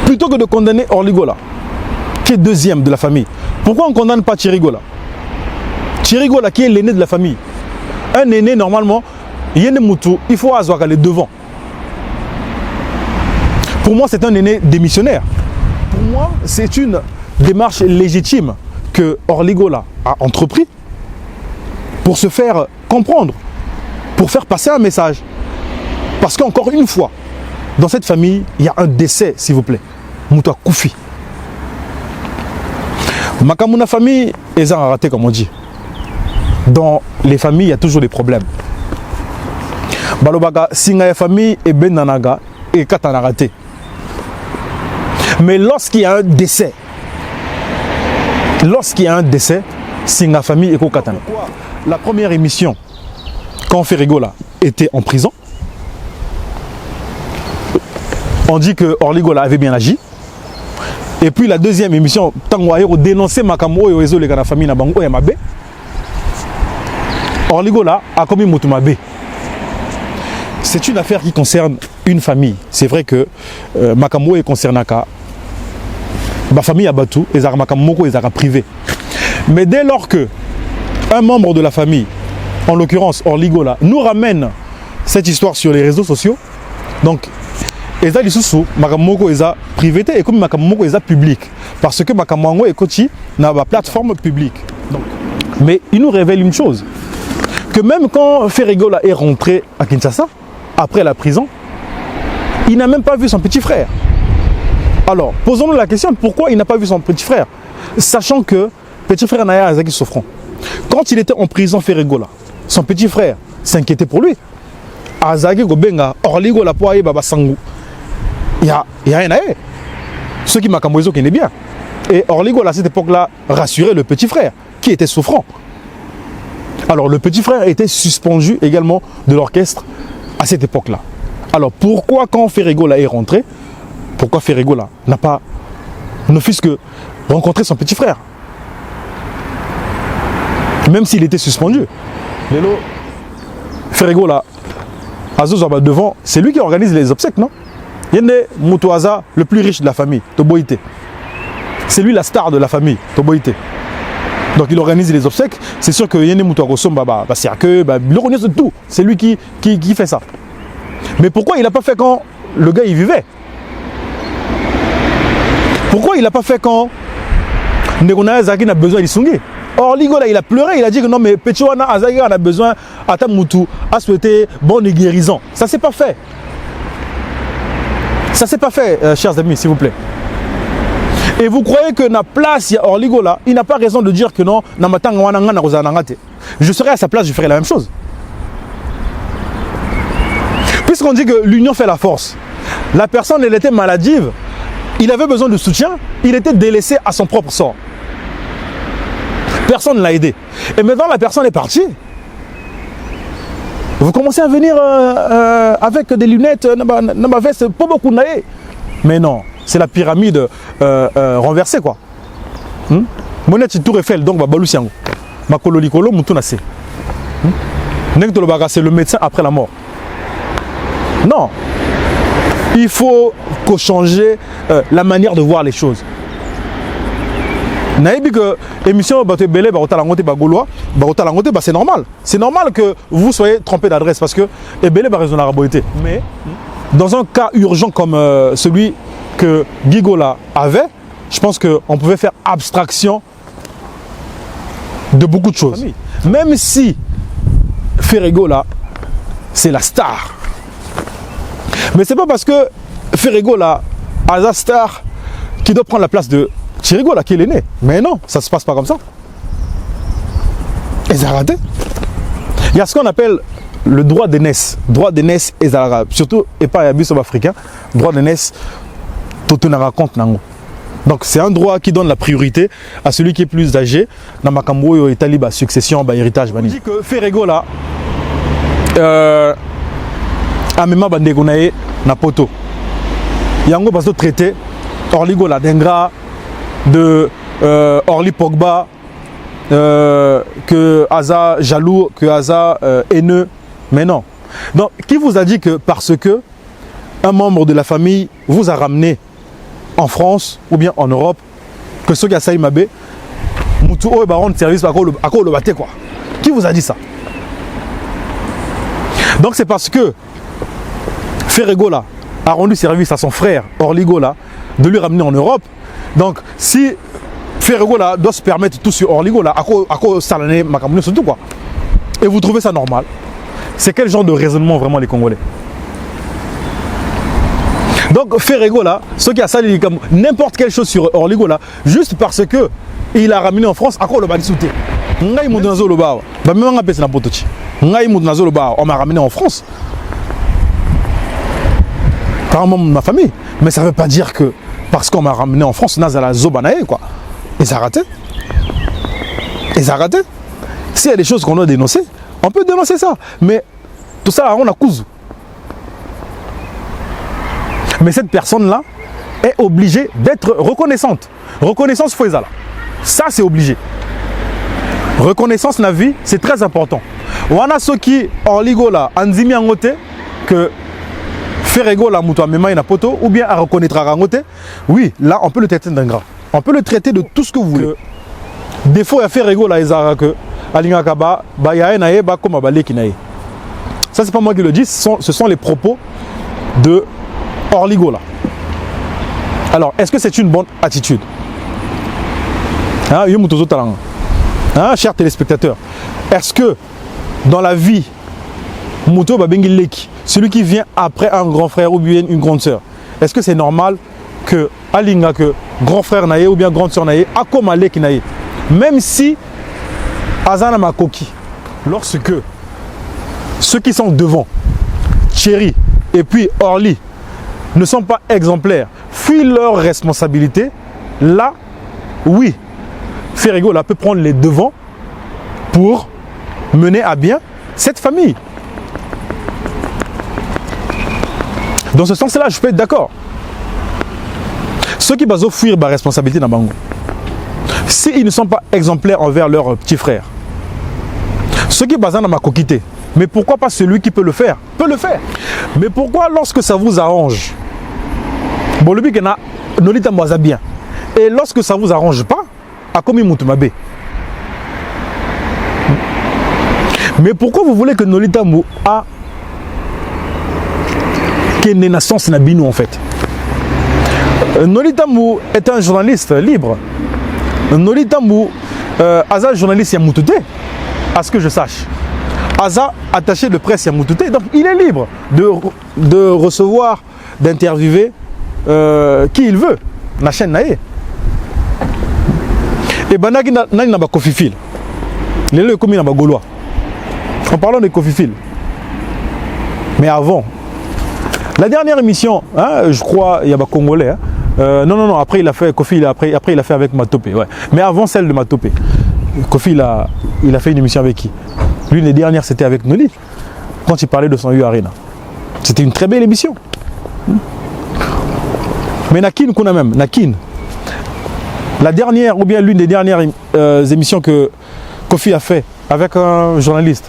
plutôt que de condamner Orligola, qui est deuxième de la famille. Pourquoi on ne condamne pas Chirigola? Chirigola qui est l'aîné de la famille. Un aîné, normalement, il faut avoir les devants. Pour moi, c'est un aîné démissionnaire. Pour moi, c'est une démarche légitime que Orligola a entrepris pour se faire comprendre, pour faire passer un message. Parce qu'encore une fois, dans cette famille, il y a un décès, s'il vous plaît. Moutoua Koufi. Makamuna famille, ils ont raté, comme on dit. Dans les familles, il y a toujours des problèmes. Balobaga, Singa famille et Benanaga et Katana raté. Mais lorsqu'il y a un décès, Singa famille et Katana. La première émission, quand Ferrigola était en prison, on dit que Orligola avait bien agi. Et puis la deuxième émission, Tangoaïro dénonçait Makamo et Oezo les famille Nabango et Mabé. Orligola a commis Moutoumabé. C'est une affaire qui concerne une famille. C'est vrai que Makamo est concerné à ma famille a battu et Makamoko est privé. Mais dès lors que un membre de la famille, en l'occurrence Orligola, nous ramène cette histoire sur les réseaux sociaux, donc Eza lisusu Makamoko eza privé et comme Makamoko eza public parce que Makamoko est coaché dans la plateforme publique. Donc, mais il nous révèle une chose, que même quand Ferrigola est rentré à Kinshasa après la prison, il n'a même pas vu son petit frère. Alors, posons-nous la question, pourquoi il n'a pas vu son petit frère, sachant que petit frère Naya Azaki souffrant. Quand il était en prison, Ferrigola, son petit frère s'inquiétait pour lui. Azaki Gobenga, Orligola Poaye Baba Sangou. Il y a rien à eux. Ceux qui m'accamoisent qui n'est bien. Et Orligola à cette époque-là rassurait le petit frère qui était souffrant. Alors le petit frère était suspendu également de l'orchestre à cette époque-là. Alors pourquoi quand Ferrigola est rentré, pourquoi Ferrigola n'a pas, ne fût-ce que rencontré son petit frère, même s'il était suspendu. Lélo, Ferrigola, Azozoba devant, c'est lui qui organise les obsèques, non? Yende Moutouaza, le plus riche de la famille, Toboïté. C'est lui la star de la famille, Toboïté. Donc il organise les obsèques. C'est sûr que Yende Moutouagosom, c'est que le reconnaît tout. C'est lui qui fait ça. Mais pourquoi il n'a pas fait quand le gars y vivait? Pourquoi il n'a pas fait quand Negona Zaki n'a besoin d'Issungé? Orligola, il a pleuré, il a dit que non, mais Petchouana Azaki a besoin, Atamoutou a souhaité bonne guérison. Ça ne s'est pas fait. Ça ne s'est pas fait, chers amis, s'il vous plaît. Et vous croyez que na place, il y a Orligola, il n'a pas raison de dire que non, je serais à sa place, je ferais la même chose. Puisqu'on dit que l'union fait la force, la personne, elle était maladive, il avait besoin de soutien, il était délaissé à son propre sort. Personne ne l'a aidé. Et maintenant, la personne est partie. Vous commencez à venir avec des lunettes, ma veste, pas beaucoup naïe. Mais non, c'est la pyramide renversée, quoi. Monette Tour Eiffel, donc, Balusiango. Makololikolo, Moutounase. C'est le médecin après la mort. Non. Il faut changer la manière de voir les choses. Émission c'est normal. C'est normal que vous soyez trompé d'adresse parce que mais dans un cas urgent comme celui que Gigola avait, je pense qu'on pouvait faire abstraction de beaucoup de choses. Même si Ferrigola, c'est la star. Mais c'est pas parce que Ferrigola a la star qui doit prendre la place de Chirigola qui est l'aîné. Mais non, ça ne se passe pas comme ça. Et ça a raté. Il y a ce qu'on appelle le droit d'aînesse. Droit d'aînesse et arabe. Surtout, et pas un africain. Droit d'aînesse, tout on raconte. Donc c'est un droit qui donne la priorité à celui qui est plus âgé. Dans ma cambo, Italie, succession, héritage. On dit que Ferrigola a même bandé na poto. Yango parce que traité Orligola d'Ingra de Orly Pogba, que Aza jaloux, que Aza haineux. Mais non. Donc, qui vous a dit que parce que un membre de la famille vous a ramené en France ou bien en Europe que ceux qui ont saï mabé, Moutou oh, rendre service à quoi le batté quoi. Qui vous a dit ça? Donc c'est parce que Ferrego là a rendu service à son frère Orligo là de lui ramener en Europe. Donc si Ferrego là doit se permettre tout sur Orligo là, à quoi salané Makamouné surtout quoi. Et vous trouvez ça normal? C'est quel genre de raisonnement vraiment les Congolais? Donc Ferrego là, ceux qui a sali n'importe quelle chose sur Orligo là, juste parce que il a ramené en France, à quoi le bali sauté? Ngai Moudonazo le bao, bah même on a pèsé na potochi. Ngai Moudonazo le bao, on m'a ramené en France. Par ma famille. Mais ça ne veut pas dire que parce qu'on m'a ramené en France, on a la zobanae quoi. Et ça a raté. Et ça a raté. S'il y a des choses qu'on doit dénoncer, on peut dénoncer ça. Mais tout ça, on a cousu. Mais cette personne-là est obligée d'être reconnaissante. Reconnaissance Fouezala. Ça, c'est obligé. Reconnaissance la vie, c'est très important. On a ceux qui, en ligo là, anzimi en côté, que Ferrego là, moutou amema ina poto, ou bien à reconnaître à côté. Oui, là, on peut le traiter d'ingrat. On peut le traiter de tout ce que vous voulez. Des fois, il y a Ferrego là, ils que alinga kaba, ba ya nae, ba comme abalé qui nae. Ça, c'est pas moi qui le dis, ce sont les propos de Orligo là. Alors, est-ce que c'est une bonne attitude? Hein, chers téléspectateurs, est-ce que dans la vie, Mouto Babengi Leki, celui qui vient après un grand frère ou bien une grande sœur, est-ce que c'est normal que Alinga, que grand frère naïe ou bien grande sœur naïe, Akoma Leki naïe, même si Azana Makoki, lorsque ceux qui sont devant, Thierry et puis Orly, ne sont pas exemplaires, fuient leurs responsabilités, là, oui, Ferrego là peut prendre les devants pour mener à bien cette famille. Dans ce sens-là, je peux être d'accord. Ceux qui basent fuir la responsabilité dans Bango, s'ils ne sont pas exemplaires envers leurs petits frères, ceux qui basent dans ma coquité, mais pourquoi pas celui qui peut le faire? Peut le faire. Mais pourquoi lorsque ça vous arrange, Bolobi Kena Nolita Mwaza bien, et lorsque ça vous arrange pas, à comme Moutumabe. Mais pourquoi vous voulez que Nolita Mou a une naissance Nabino en fait? Nolita Mou est un journaliste libre. Nolita Mou, Aza journaliste Yamoutouté, à ce que je sache. Aza attaché de presse Yamoutouté, donc il est libre de recevoir, d'interviewer qui il veut, la chaîne Naé. Et Banaki n'a pas Kofi Fil. Les deux communes n'a pas Gaulois. En parlant de Kofi Fil. Mais avant, la dernière émission, hein, je crois, il y a pas Congolais. Hein. Non, après il a fait Kofi, après il a fait avec Matopé. Ouais. Mais avant celle de Matopé, Kofi il a fait une émission avec qui? L'une des dernières, c'était avec Noli, quand il parlait de son U Arena. C'était une très belle émission. Mais Nakin, qu'on a même, Nakin. La dernière, ou bien l'une des dernières émissions que Kofi a fait avec un journaliste,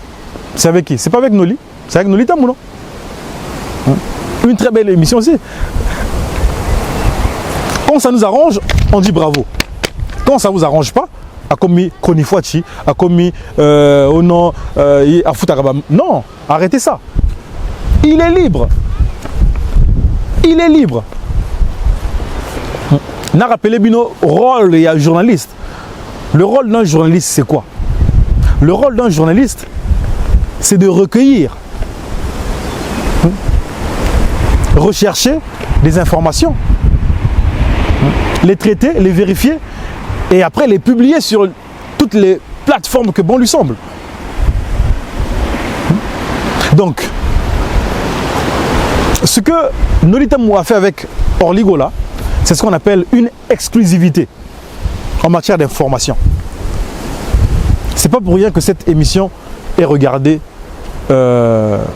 c'est avec qui? C'est pas avec Noli, c'est avec Noli Tamou, non? Une très belle émission aussi. Quand ça nous arrange, on dit bravo. Quand ça vous arrange pas, a commis Konifuachi, a commis Ono, a Futaraba. Non, arrêtez ça. Il est libre. Il est libre. N'a rappelé Bino rôle et journaliste. Le rôle d'un journaliste, c'est quoi? Le rôle d'un journaliste, c'est de recueillir, rechercher des informations, les traiter, les vérifier et après les publier sur toutes les plateformes que bon lui semble. Donc, ce que Nolita Mou a fait avec Orligo là, c'est ce qu'on appelle une exclusivité en matière d'information. C'est pas pour rien que cette émission est regardée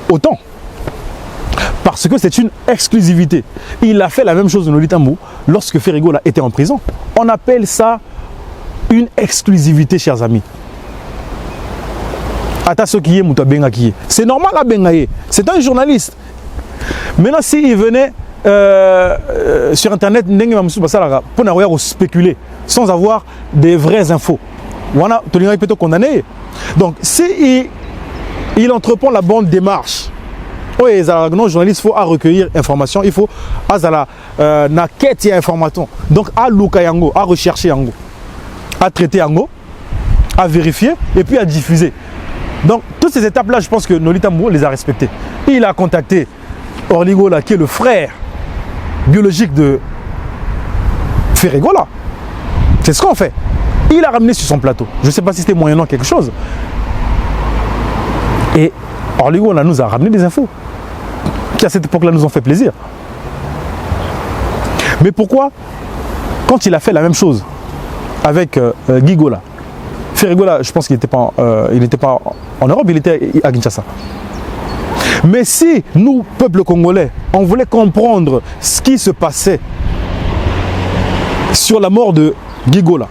autant. Parce que c'est une exclusivité. Il a fait la même chose de Nolita Mou lorsque Ferrego là était en prison. On appelle ça une exclusivité, chers amis. C'est normal à Bengaye. C'est un journaliste. Maintenant, s'il venait sur internet pour spéculer sans avoir des vraies infos. Voilà, il peut être condamné. Donc si il entreprend la bonne démarche, oui, non, journaliste, il faut recueillir information, il faut na quête information. Donc à lukayango, à rechercher yango, à traiter yango, à vérifier et puis à diffuser. Donc toutes ces étapes-là, je pense que Nolita Mbo les a respectées. Il a contacté Orligola, qui est le frère biologique de Ferregola. C'est ce qu'on fait. Il a ramené sur son plateau. Je ne sais pas si c'était moyennant quelque chose. Et Orligola nous a ramené des infos qui à cette époque-là nous ont fait plaisir. Mais pourquoi, quand il a fait la même chose avec Gigola, Ferregola, je pense qu'il n'était pas en Europe, il était à Kinshasa. Mais si nous, peuple congolais, on voulait comprendre ce qui se passait sur la mort de Gigola,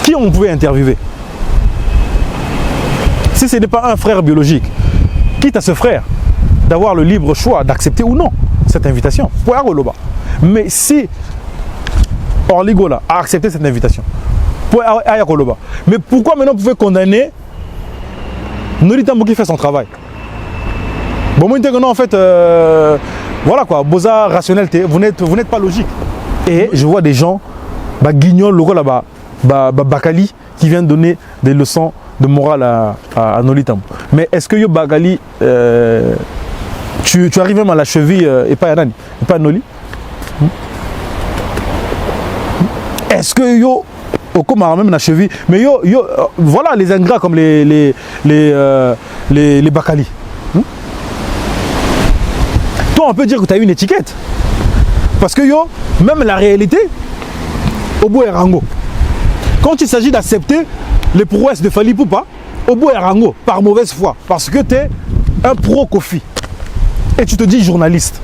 qui on pouvait interviewer? Si ce n'est pas un frère biologique, quitte à ce frère d'avoir le libre choix d'accepter ou non cette invitation. Mais si Orligola a accepté cette invitation, mais pourquoi maintenant vous pouvez condamner Nolita Mbo qui fait son travail? Bon, moi, en fait, voilà quoi, Boza, rationalité, vous n'êtes pas logique. Et je vois des gens, guignol, logo là-bas, Bakali, qui viennent donner des leçons de morale à Nolita Mbo. Mais est-ce que yo Bakali, tu arrives même à la cheville et pas à Nani, et pas à Noli? Est-ce que yo comme même la cheville, mais voilà les ingrats comme les Bakali. Toi, on peut dire que tu as une étiquette. Parce que même la réalité, au bout est rango. Quand il s'agit d'accepter les prouesses de Fally Ipupa, au bout est rango, par mauvaise foi. Parce que tu es pro-Kofi. Et tu te dis journaliste.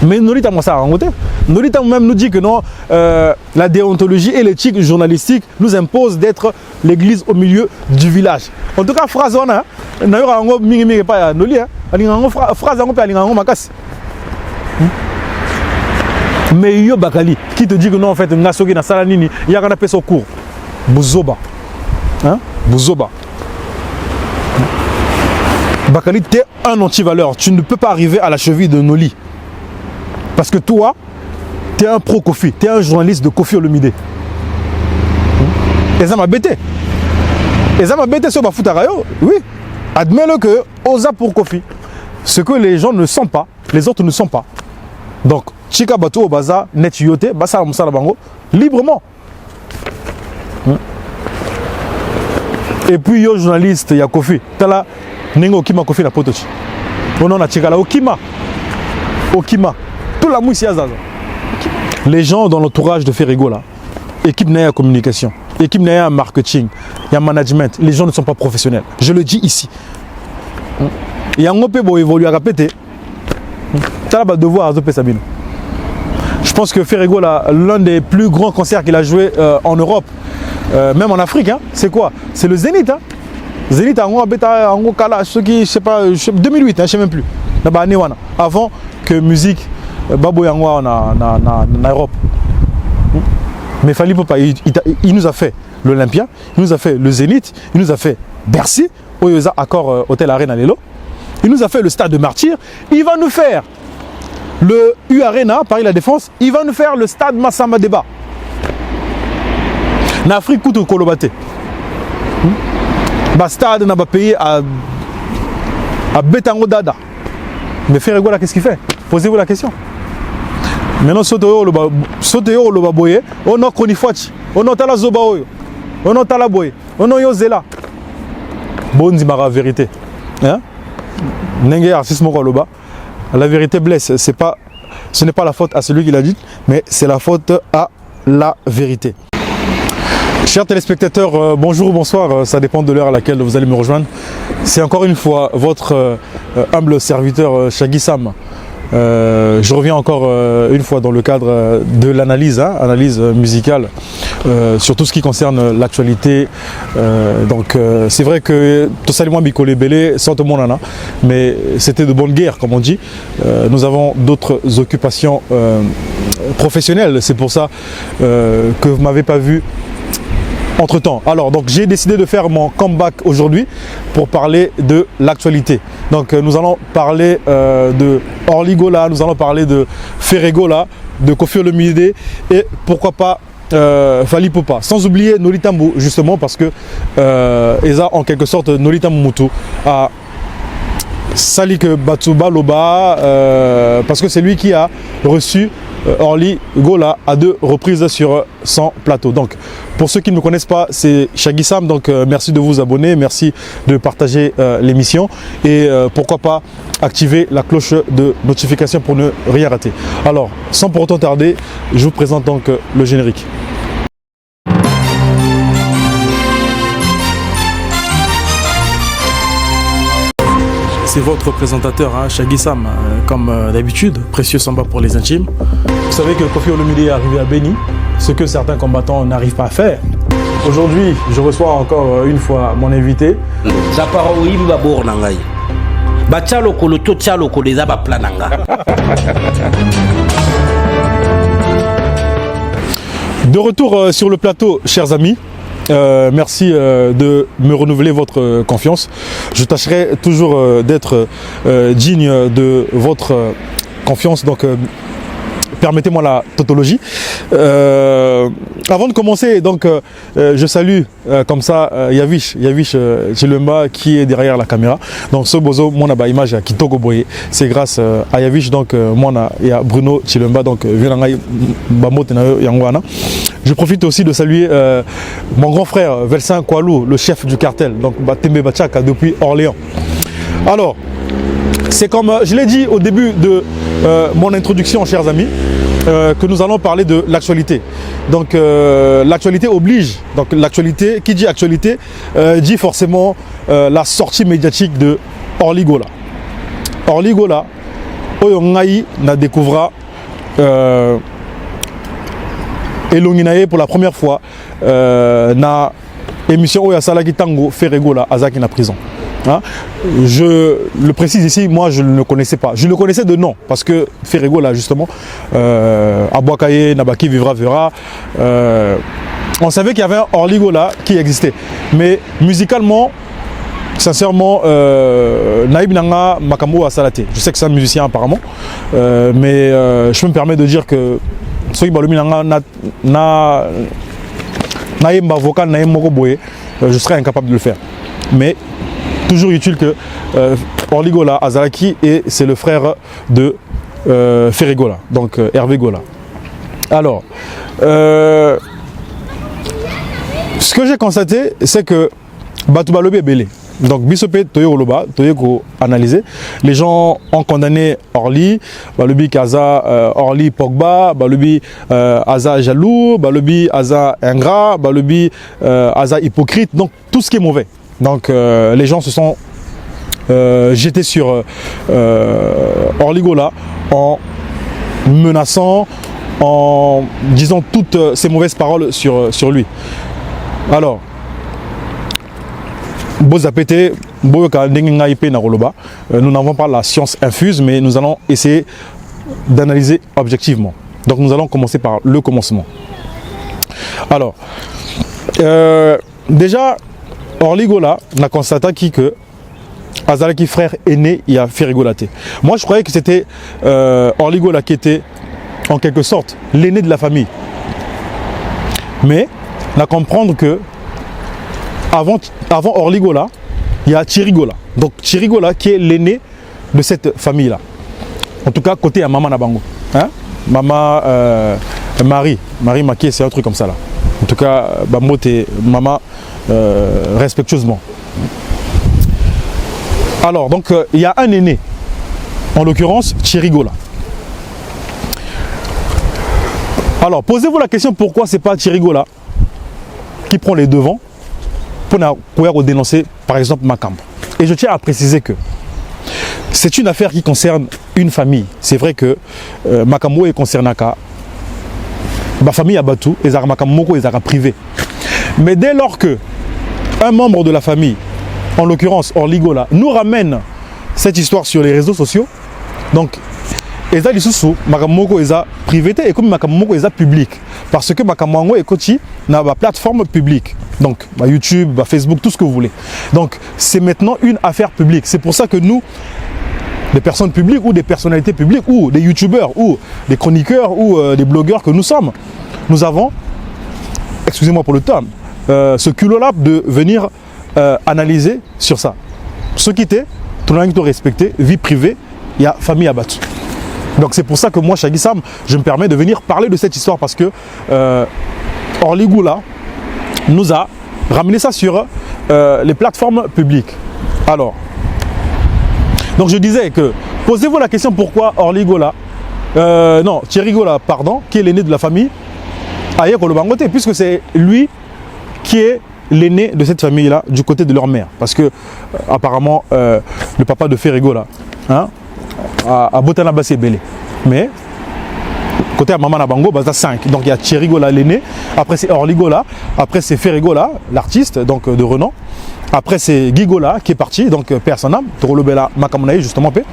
Mais Nolita Mbo ça a rangoté. Nolita même nous dit que non, la déontologie et l'éthique journalistique nous imposent d'être l'église au milieu du village. En tout cas, phrase on a, n'aura rango mingi pas Noli, phrase on peut aller rango makas. Mais yo Bakali qui te dit que non en fait ngasoki na salanini, il y a un appel au cours. Buzoba. Hein? Buzoba. Bakali, tu es un anti-valeur. Tu ne peux pas arriver à la cheville de Noli. Parce que toi, tu es un pro-Kofi, tu es un journaliste de Kofi Olomide. Et ça m'a bêté. Et ça m'a bêté sur Bafutarayo. Oui. Admets-le que osa pour Kofi. Ce que les gens ne sont pas, les autres ne sont pas. Donc, Chika Bato Obaza, Net Yote, Basa Moussa Bango, librement. Et puis, yo journaliste, il y a Kofi. Tala, Nengo Okima Kofi la potochi. On a Chika la Okima. Okima. Tout la mousse Zaza. Les gens dans l'entourage de Ferregola, équipe Naya communication, équipe Naya marketing, il y a management, les gens ne sont pas professionnels. Je le dis ici. Il y a un peu pour évoluer à répéter. Tu as le devoir à Zopé Sabine. Je pense que Ferregola, l'un des plus grands concerts qu'il a joué en Europe, même en Afrique, hein, c'est quoi? C'est le Zénith. Hein. Zénith, en Kala, ceux qui, je sais pas, 2008, hein, je ne sais même plus. Avant que musique Babo Yangwa en Europe. Mais Fally Ipupa, il nous a fait l'Olympia, il nous a fait le Zénith, il nous a fait Bercy, Oyoza Accor Hôtel Arena Lelo, il nous a fait le stade de Martyrs, il va nous faire le U Arena, Paris La Défense, il va nous faire le stade Massamba Débat. En Afrique, Koutou Kolobate. Le stade n'a pas payé à Betango Dada. Mais Ferregola, qu'est-ce qu'il fait? Posez-vous la question. Maintenant, Soteo le baboye, on a Konifuachi, on a Tala Zobaoyo, on a Talaboye, on a Yozela. Bon, Zimara, vérité. Hein? Nenge racisme loba. La vérité blesse. Ce n'est pas la faute à celui qui l'a dit, mais c'est la faute à la vérité. Chers téléspectateurs, bonjour ou bonsoir, ça dépend de l'heure à laquelle vous allez me rejoindre. C'est encore une fois votre humble serviteur Shaggy Sam Je reviens encore une fois dans le cadre de l'analyse, analyse musicale, sur tout ce qui concerne l'actualité. Donc c'est vrai que tout ça, moi, Bikole Belé, sans tout le monde, mais c'était de bonne guerre, comme on dit. Nous avons d'autres occupations professionnelles. C'est pour ça que vous ne m'avez pas vu entre-temps. Alors, donc j'ai décidé de faire mon comeback aujourd'hui pour parler de l'actualité. Donc nous allons parler de Orly Gola, nous allons parler de Ferré Gola, de Koffi Olomide et pourquoi pas Fally Ipupa. Sans oublier Nolita Mbu, justement parce que Eza en quelque sorte Nolita Mbutu a Salik Batsuba Loba parce que c'est lui qui a reçu Orly Gola à 2 reprises sur son plateau. Donc pour ceux qui ne me connaissent pas, c'est Shaggy Sam, donc merci de vous abonner, merci de partager l'émission et pourquoi pas activer la cloche de notification pour ne rien rater. Alors sans pour autant tarder, je vous présente donc le générique. C'est votre présentateur, Shaggy Sam, comme d'habitude, précieux samba pour les intimes. Vous savez que Koffi Olomide est arrivé à Béni, ce que certains combattants n'arrivent pas à faire. Aujourd'hui, je reçois encore une fois mon invité. De retour sur le plateau, chers amis. Merci de me renouveler votre confiance. Je tâcherai toujours d'être digne de votre confiance. Donc, permettez-moi la tautologie. Avant de commencer, donc, je salue comme ça Yavish Chilumba qui est derrière la caméra. Donc, ce bozo, mon image qui togo boye, c'est grâce à Yavish. Donc, moi, il y a Bruno Chilumba. Donc, je profite aussi de saluer mon grand frère Velsin Koualou, le chef du cartel, donc Tembe Bachaka depuis Orléans. Alors, c'est comme je l'ai dit au début de mon introduction, chers amis, que nous allons parler de l'actualité. Donc l'actualité oblige. Donc l'actualité, qui dit actualité, dit forcément la sortie médiatique de Orly Gola. Orly Gola, Oyongaï n'a découvert Elonginaye pour la première fois na émission Oya Salaki Tango Ferré Gola Azaki na prison. Hein? Je le précise ici, moi je ne le connaissais pas. Je le connaissais de nom parce que Ferré Gola justement, Abouakaye, Nabaki Vivra Vera, on savait qu'il y avait un Orly Gola qui existait. Mais musicalement, sincèrement, Naïb Nanga Makambo a salaté. Je sais que c'est un musicien apparemment, mais je me permets de dire que je serais incapable de le faire. Mais toujours utile que Orly Gola Azalaki, et c'est le frère de Ferré Gola, donc Hervé Gola. Alors, ce que j'ai constaté, c'est que Batouba Lobé est belé. Donc, Bissopé, Toyo Loba, Toyo analysé. Les gens ont condamné Orly, Balobi Kaza, Orly Pogba, Balobi Aza jaloux, Balobi Aza ingrat, Balobi Aza hypocrite. Donc, tout ce qui est mauvais. Donc, les gens se sont jetés sur Orly Gola en menaçant, en disant toutes ces mauvaises paroles sur lui. Alors, nous n'avons pas la science infuse, mais nous allons essayer d'analyser objectivement. Donc nous allons commencer par le commencement. Alors, déjà, Orly Gola n'a constaté que Azalaki frère aîné, il a fait rigolater. Moi je croyais que c'était Orly Gola qui était en quelque sorte l'aîné de la famille. Mais on a comprendre que avant Orly Gola, il y a Thierry Gola. Donc Thierry Gola qui est l'aîné de cette famille-là. En tout cas, côté à Maman Nabango. Hein? Maman Marie Maquet, c'est un truc comme ça là. En tout cas, Bamote et Maman respectueusement. Alors, donc, il y a un aîné. En l'occurrence, Thierry Gola. Alors, posez-vous la question pourquoi c'est pas Thierry Gola qui prend les devants pour dénoncer par exemple Makambo. Et je tiens à préciser que c'est une affaire qui concerne une famille. C'est vrai que Makambo est concerné à la famille Abatu et Makamoko est privé. Mais dès lors que un membre de la famille, en l'occurrence Orligola, nous ramène cette histoire sur les réseaux sociaux, donc Eza Lisusu, Makamoko Eza privé et comme Makamoko Eza public. Parce que Makamoko est coaché dans la plateforme publique. Donc YouTube, Facebook, tout ce que vous voulez. Donc c'est maintenant une affaire publique. C'est pour ça que nous, des personnes publiques ou des personnalités publiques ou des youtubeurs ou des chroniqueurs ou des blogueurs que nous sommes, nous avons, excusez-moi pour le terme, ce culot-là de venir analyser sur ça. Ce qui était, tout le monde respecté, vie privée, il y a famille abattue. Donc c'est pour ça que moi, Shaggy Sam, je me permets de venir parler de cette histoire parce que Orligola nous a ramené ça sur les plateformes publiques. Alors, donc je disais que, posez-vous la question pourquoi Orligola, non, Thierry Gola, pardon, qui est l'aîné de la famille, Aye Kolobangote, puisque c'est lui qui est l'aîné de cette famille-là, du côté de leur mère. Parce que, apparemment, le papa de Ferrigola, hein, à Botana Bassé Belé. Mais, côté à Maman Nabango, bah, 5. Donc il y a Thierry Gola l'aîné, après c'est Orligola, après c'est Ferrigola, l'artiste, donc de renom. Après c'est Guy Gola qui est parti, donc père son âme, Torolobela Makamonaï, justement paix.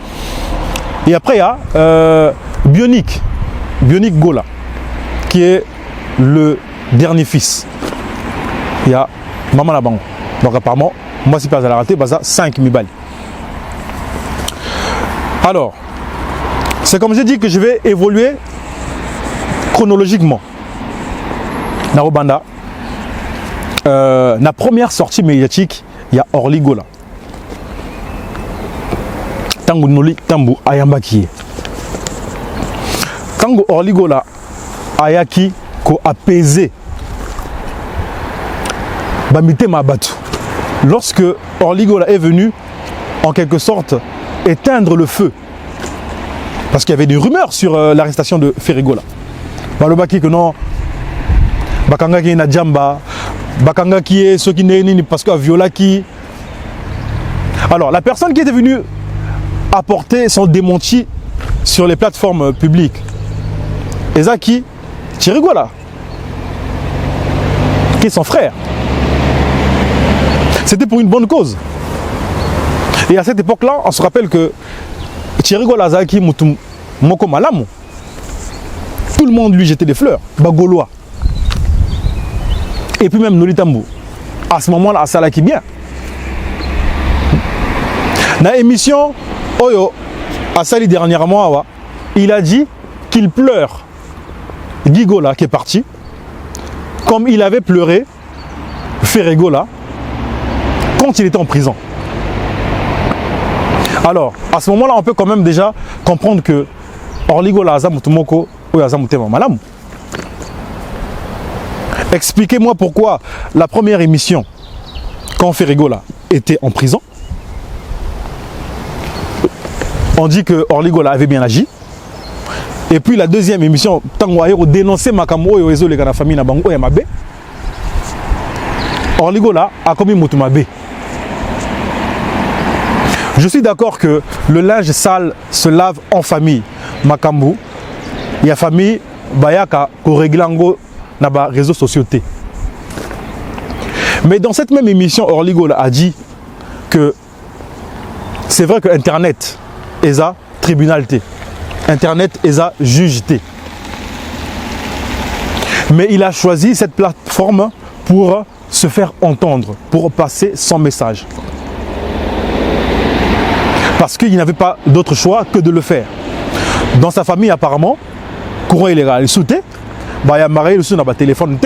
Et après il y a Bionic Gola, qui est le dernier fils. Il y a Maman Nabango. Donc apparemment, moi si pas à la rater, bah, 5 mibali. Alors, c'est comme j'ai dit que je vais évoluer chronologiquement. Narobanda, la première sortie médiatique, il y a Orligola. Tango Noli Tambu Ayambaki. Tango Orligola Ayaki ko apaisé. Bamite Mabatu. Lorsque Orligola est venu, en quelque sorte, éteindre le feu. Parce qu'il y avait des rumeurs sur l'arrestation de Ferrigola. Balobaki que non, Bakanga qui est na Djamba, Bakanga qui est ce qui n'est ni parce que Viola qui. Alors, la personne qui était venue apporter son démenti sur les plateformes publiques, Ezaki Thierry-Gola, qui est son frère. C'était pour une bonne cause. Et à cette époque-là, on se rappelle que Thierry-Gola Zaki Moutoum Moko Malamu, tout le monde lui jetait des fleurs, Bagolois. Et puis même Nolitambu, à ce moment-là, ça l'a qui bien. Dans l'émission Oyo, à Sali dernièrement, il a dit qu'il pleure Guy Gola qui est parti, comme il avait pleuré Ferrigola quand il était en prison. Alors, à ce moment-là, on peut quand même déjà comprendre que Orligola Azamutumoko ou Azamutema Malamu. Expliquez-moi pourquoi la première émission, quand Ferrigola était en prison, on dit que Orligola avait bien agi. Et puis la deuxième émission, Tangoayo dénonçait Makambo et Oezo les gars de la famille Nabango et Mabe. Orligola a commis Mutumabe. Je suis d'accord que le linge sale se lave en famille. Makambo, il y a famille Bayaka Koreglango na ba réseaux sociaux. Mais dans cette même émission, Orligola a dit que c'est vrai que Internet est à tribunalité. Internet est à jugeté. Mais il a choisi cette plateforme pour se faire entendre, pour passer son message. Parce qu'il n'avait pas d'autre choix que de le faire. Dans sa famille, apparemment, courant illégal, il sautait, il y a maré le son téléphone,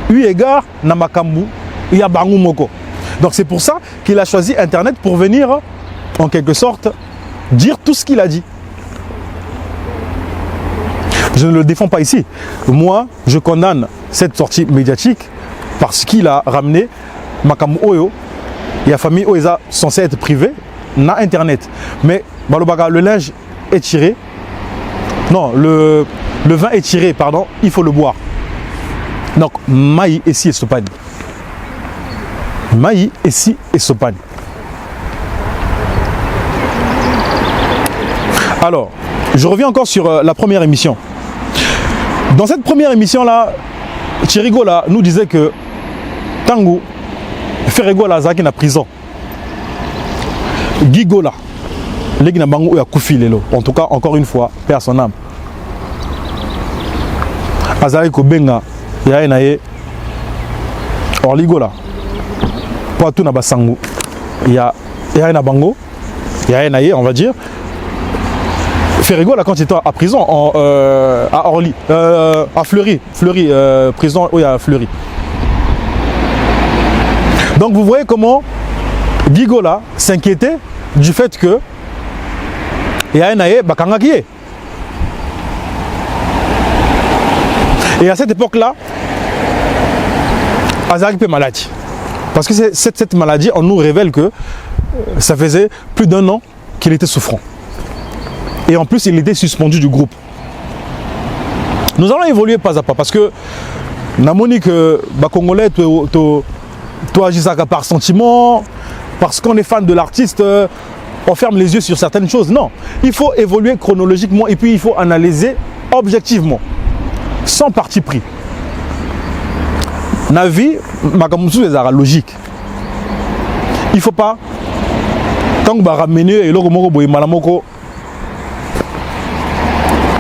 eu égard na makambu, il y a bangu moko. Donc c'est pour ça qu'il a choisi Internet pour venir, en quelque sorte, dire tout ce qu'il a dit. Je ne le défends pas ici. Moi, je condamne cette sortie médiatique parce qu'il a ramené makambu oyo, il y a famille oyo censée être privée, na Internet. Mais Balobaga, le linge est tiré. Non, le vin est tiré, pardon, il faut le boire. Donc, Maï ici et Sopani. Maï ici et Sopani. Alors, je reviens encore sur la première émission. Dans cette première émission-là, Chirigola nous disait que Tango, Ferregola Zaki na prison. Gigola, Legna Bango ya Koufi Lelo. En tout cas, encore une fois, paix à son âme. Azari Kobenga, Yaenaye, Orligola. Poitou na Basango. Yaena Bango, Yaenaye, on va dire. Ferregola, quand il était à prison, à Orly, à Fleury, prison où il y a Fleury. Donc vous voyez comment Gigola s'inquiétait du fait que Yaenaye Bakangakie. Et à cette époque-là, Azari est malade. Parce que cette maladie, on nous révèle que ça faisait plus d'1 an qu'il était souffrant. Et en plus, il était suspendu du groupe. Nous allons évoluer pas à pas parce que Namoni que Congolais, tu agis par sentiment, parce qu'on est fan de l'artiste, on ferme les yeux sur certaines choses. Non, il faut évoluer chronologiquement et puis il faut analyser objectivement, sans parti pris. La vie, c'est la logique. Il ne faut pas, tant que ramener et le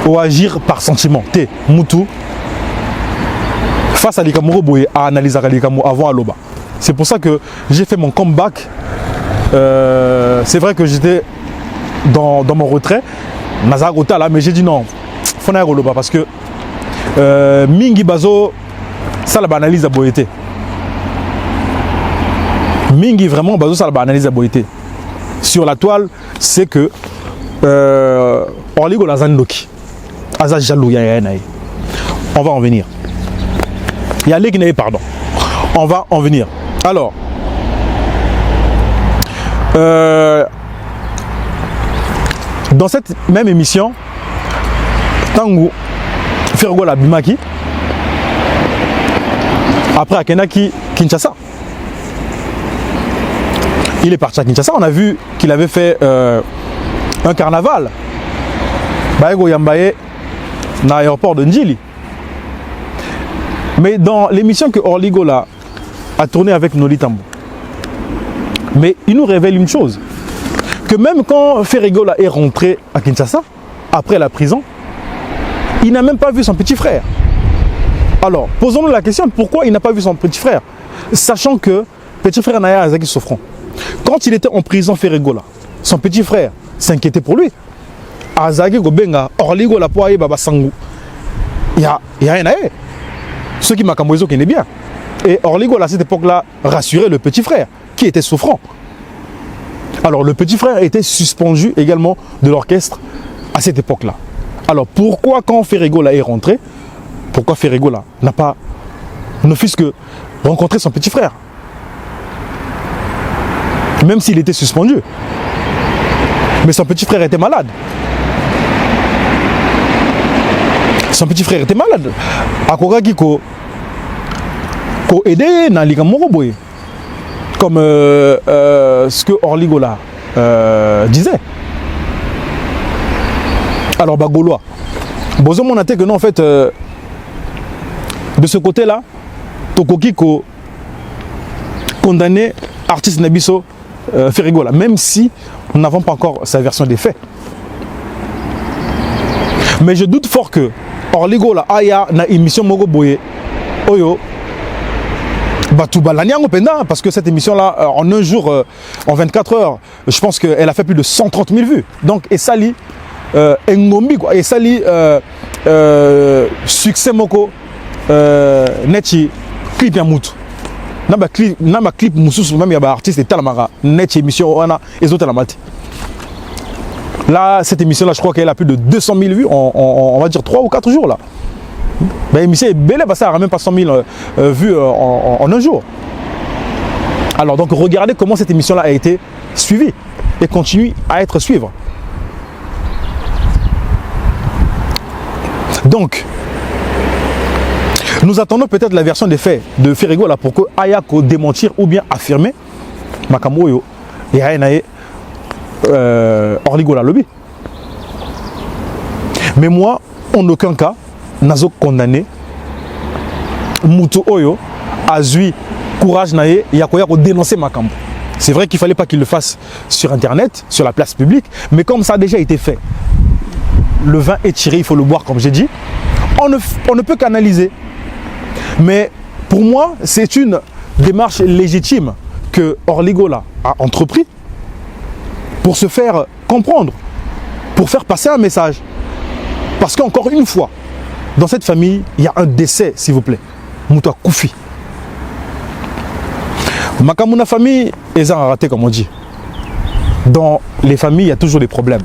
ou agir par sentiment. Té, Moutou, face à l'Ikamoro Boye, à analyser l'Ikamoro avant à l'Oba. C'est pour ça que j'ai fait mon comeback. C'est vrai que j'étais dans mon retrait, Nazarota là, mais j'ai dit non, il faut aller à l'Oba parce que Mingi Bazo, ça la analyse à Boyete. Mingi vraiment Bazo, ça la analyse à Boyete. Sur la toile, c'est que Orligo la Zandoki. On va en venir. Il y a l'Egnaï, pardon. On va en venir. Alors, dans cette même émission, Tango Fergola Bimaki, après Akenaki Kinshasa. Il est parti à Kinshasa. On a vu qu'il avait fait un carnaval. Baego Yambaye dans l'aéroport de Ndjili. Mais dans l'émission que Orligola a tourné avec Noli Tambo, mais il nous révèle une chose, que même quand Ferregola est rentré à Kinshasa, après la prison, il n'a même pas vu son petit frère. Alors, posons-nous la question, pourquoi il n'a pas vu son petit frère, sachant que petit frère Naya Azaki souffrant. Quand il était en prison, Ferregola, son petit frère s'inquiétait pour lui. Azaki Gobenga, Orligola Poaye Baba Sangou. Il y a un aïe. Ceux qui m'accamoisent qui est bien. Et Orligola à cette époque-là rassurait le petit frère qui était souffrant. Alors le petit frère était suspendu également de l'orchestre à cette époque-là. Alors pourquoi quand Ferregola est rentré, pourquoi Ferregola n'a pas, ne fût-ce que rencontré son petit frère, même s'il était suspendu. Mais son petit frère était malade. Son petit frère était malade. Akogaki ko aidé dans les Gamoroboy. Comme ce que Orligola disait. Alors, Bagolois. Bozo mon que non, en fait, de ce côté-là, Tokoki ko condamné artiste Nabiso Ferregola, même si nous n'avons pas encore sa version des faits. Mais je doute fort que Orligola aya na émission Mogo Boye Oyo Batoubalaniango Penda, parce que cette émission-là, en un jour, en 24 heures, je pense qu'elle a fait plus de 130 000 vues. Donc, et Sali, Ngombi, quoi, et Sali, succès Moko, Nechi, clip Yamutu. Naba clip Moussous, même il y a des artistes et Talamara, Nechi émission, Oana, et autres Talamati. Là, cette émission-là, je crois qu'elle a plus de 200 000 vues on va dire 3 ou 4 jours là. Ben, l'émission est belle parce que ça n'a même pas 100 000 vues en un jour. Alors donc regardez comment cette émission-là a été suivie et continue à être suivie. Donc, nous attendons peut-être la version des faits de Ferregola pour que Ayako démentir ou bien affirmer Makamoyo et Aenae Orligola Lobby. Mais moi, en aucun cas, nazo condamné Mutu Oyo a eu courage naé ya ko dénoncer Makambo. C'est vrai qu'il fallait pas qu'il le fasse sur internet, sur la place publique, mais comme ça a déjà été fait. Le vin est tiré, il faut le boire comme j'ai dit. On ne peut qu'analyser. Mais pour moi, c'est une démarche légitime que Orligola a entrepris pour se faire comprendre, pour faire passer un message. Parce qu'encore une fois, dans cette famille, il y a un décès, s'il vous plaît. Moutoua Koufi. Makamuna famille, ils ont raté, comme on dit. Dans les familles, il y a toujours des problèmes.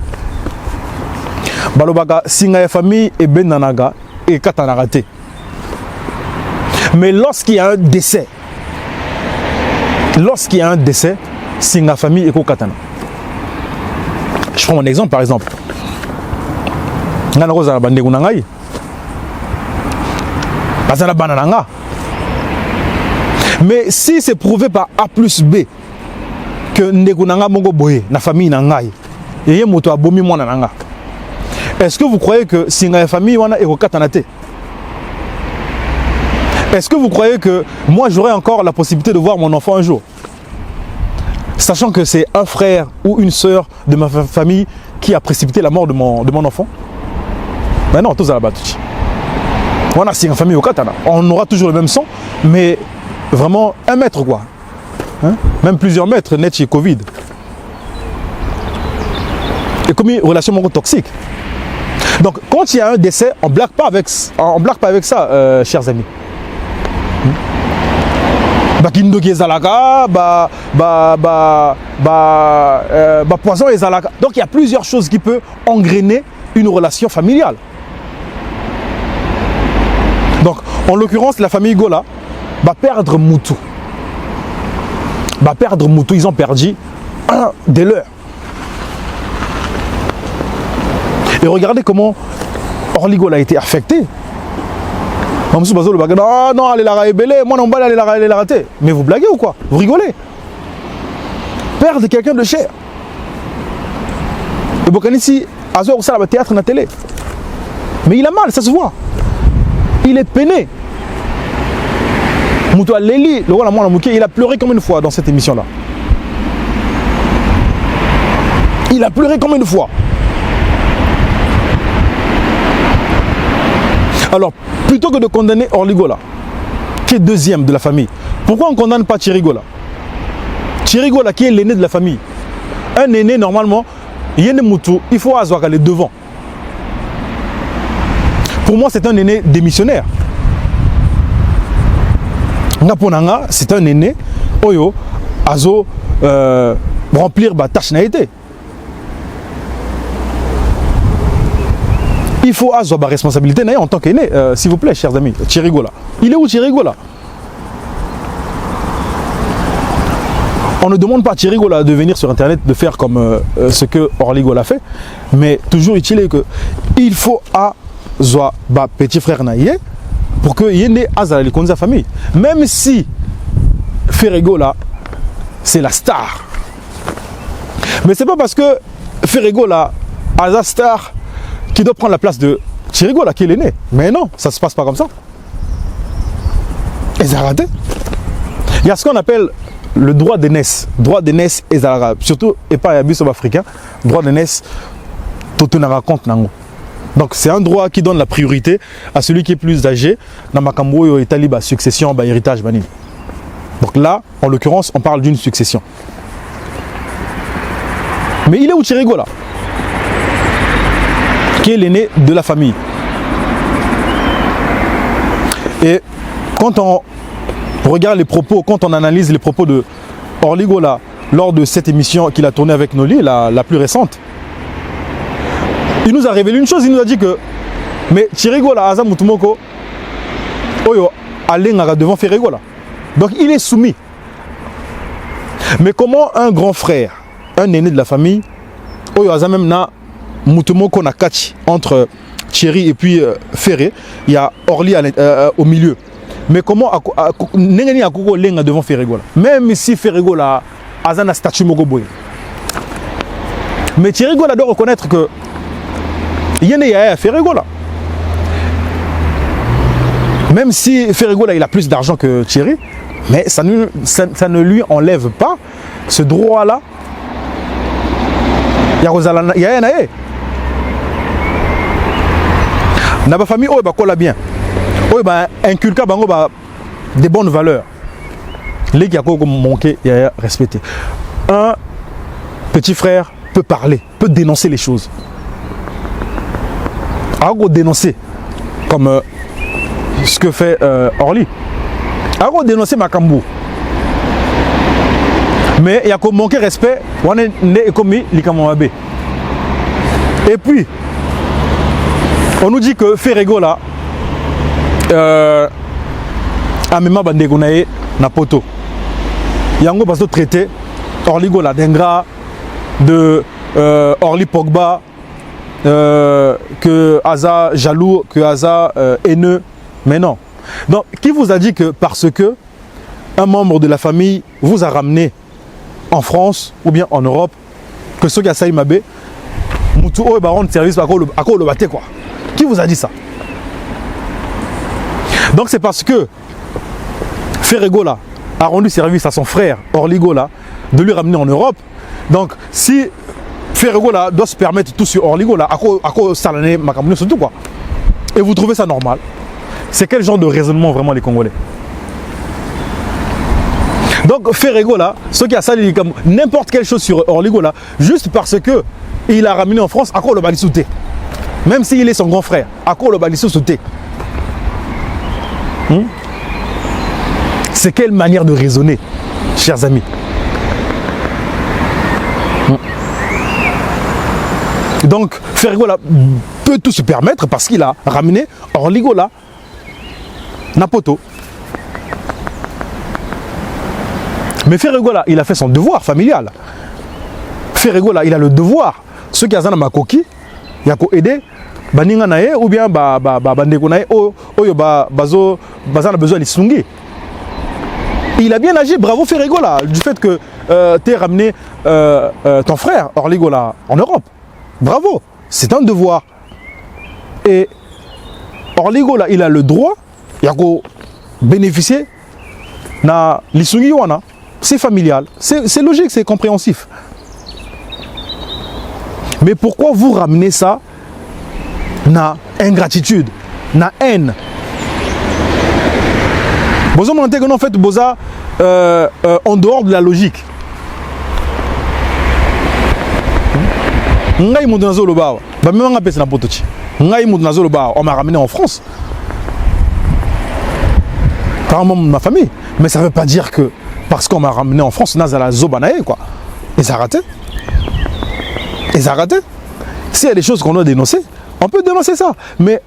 Balobaga, Singa famille et Benanaga et Katana raté. Mais lorsqu'il y a un décès, Singa famille et Katana. Je prends mon exemple par exemple. Ngana roza bande kunangai. Bazana banananga. Mais si c'est prouvé par A plus B que Ndekunanga Mongo Boye, na famille Nangai, et Moto a bomi mwana nanga, est-ce que vous croyez que si la famille wana est katanate? Est-ce que vous croyez que moi j'aurai encore la possibilité de voir mon enfant un jour? Sachant que c'est un frère ou une sœur de ma famille qui a précipité la mort de mon enfant? Ben non, tous à la battuche. On a si une famille au katana, on aura toujours le même sang, mais vraiment 1 mètre quoi, hein? Même plusieurs mètres net chez Covid. Et comme une relation toxique. Donc quand il y a un décès, on ne blague pas avec ça, chers amis. Poison et zalaka. Donc il y a plusieurs choses qui peuvent engrainer une relation familiale. Donc en l'occurrence la famille Gola va perdre Mutu. Ils ont perdu un des leurs. Et regardez comment Orligola a été affecté. Non, allez la raébélé, moi non, allez la rater. Mais vous blaguez ou quoi? Vous rigolez? Perdre quelqu'un de cher. Le Bokanissi, Azor, ça, le théâtre, la télé. Mais il a mal, ça se voit. Il est peiné. Moutoua Leli, le roi Mouké, il a pleuré combien de fois dans cette émission-là? Il a pleuré combien de fois? Alors, plutôt que de condamner Orligola, qui est deuxième de la famille, pourquoi on ne condamne pas Chirigola? Chirigola, qui est l'aîné de la famille. Un aîné, normalement, il faut avoir les devants. Pour moi, c'est un aîné démissionnaire. Ngaponanga, c'est un aîné, Oyo, Azo, remplir la tâche n'a été. Il faut avoir la responsabilité en tant qu'aîné, s'il vous plaît, chers amis. Chirigola. Il est où Chirigola? On ne demande pas à Chirigola de venir sur internet, de faire comme ce que Orligola fait, mais toujours utile que il faut avoir petit frère naïe pour que Yende Azala les conduise à famille. Même si Ferregola, c'est la star. Mais c'est pas parce que Ferregola a la star qui doit prendre la place de Chirigola qui est l'aîné. Mais non, ça se passe pas comme ça. Et ça a raté. Il y a ce qu'on appelle le droit d'aînesse. Droit d'aînesse et Zara. Surtout, et pas abus africain. Droit d'aînesse, tout on raconte nango. Donc c'est un droit qui donne la priorité à celui qui est plus âgé dans Makambo et Taliba, succession, héritage, banine. Donc là, en l'occurrence, on parle d'une succession. Mais il est où Chirigola, qui est l'aîné de la famille. Et quand on regarde les propos, quand on analyse les propos de Orligola lors de cette émission qu'il a tournée avec Noli, la plus récente, il nous a révélé une chose, il nous a dit que mais Chirigola Azam Mutumoko Oyo Alenga devant Ferregola. Donc il est soumis. Mais comment un grand frère, un aîné de la famille, Oyo Azam même na Mutumoko na catch entre Thierry et puis Ferré, il y a Orly au milieu. Mais comment Nengani Akoko Lenga devant Ferregola? Même si Ferregola Azana statut Mogoboy. Mais Chirigola doit reconnaître que Il y a Ferrego là. Même si Ferrego là, il a plus d'argent que Thierry, mais ça ne lui enlève pas ce droit là. Il y a na ba famille oh ba kola bien. Oh ba inculca bango ba des bonnes valeurs. Les qui a manqué et respecté. Un petit frère peut parler, peut dénoncer les choses. Alors dénoncer comme ce que fait Orly. Alors dénoncer Makambo. Mais il y a qu'à manquer respect, on est comme l'Ikamouabe. Et puis, on nous dit que Ferrego là, Amema Bandegonae na poto. Yango parce que traité Orligo la d'ingrat, de Orly Pogba, que Aza jaloux, que Aza haineux. Mais non. Donc, qui vous a dit que parce que un membre de la famille vous a ramené en France ou bien en Europe, que ceux qui ont saï mabé, Moutou ou baron de service à quoi le batté quoi? Qui vous a dit ça? Donc c'est parce que Ferrego là a rendu service à son frère Orligo là de lui ramener en Europe. Donc si Ferrego là doit se permettre tout sur Orligo là, à quoi salané Makamouno surtout quoi? Et vous trouvez ça normal? C'est quel genre de raisonnement vraiment les Congolais? Donc Ferrego là, ceux qui a sali comme n'importe quelle chose sur Orligo là, juste parce que il a ramené en France, à quoi le bali sauté? Même s'il est son grand frère, à quoi le bali sauté? C'est quelle manière de raisonner, chers amis? Donc Ferrego là peut tout se permettre parce qu'il a ramené Orligo là, Napoto. Mais Ferrego là, il a fait son devoir familial. Ferrego là, il a le devoir. Ceux qui ont un makoki, il y a aider baninga nae ou bien bandeko nae bazo bazana besoin de sungi. Il a bien agi, bravo Ferrego là, du fait que tu as ramené ton frère Orligo là en Europe. Bravo, c'est un devoir. Et Orligo là, il a le droit, il y a bénéficier na lisungi wana. C'est familial, c'est logique, c'est compréhensif. Mais pourquoi vous ramenez ça na ingratitude, na haine? Vous avez en fait boza en dehors de la logique. On m'a ramené en France. Par ma famille. Mais ça ne veut pas dire que parce qu'on m'a ramené en France, Nazala Zobanae, quoi. Et ça a raté. Et ça a raté. S'il y a des choses qu'on doit dénoncer, on peut dénoncer ça. Mais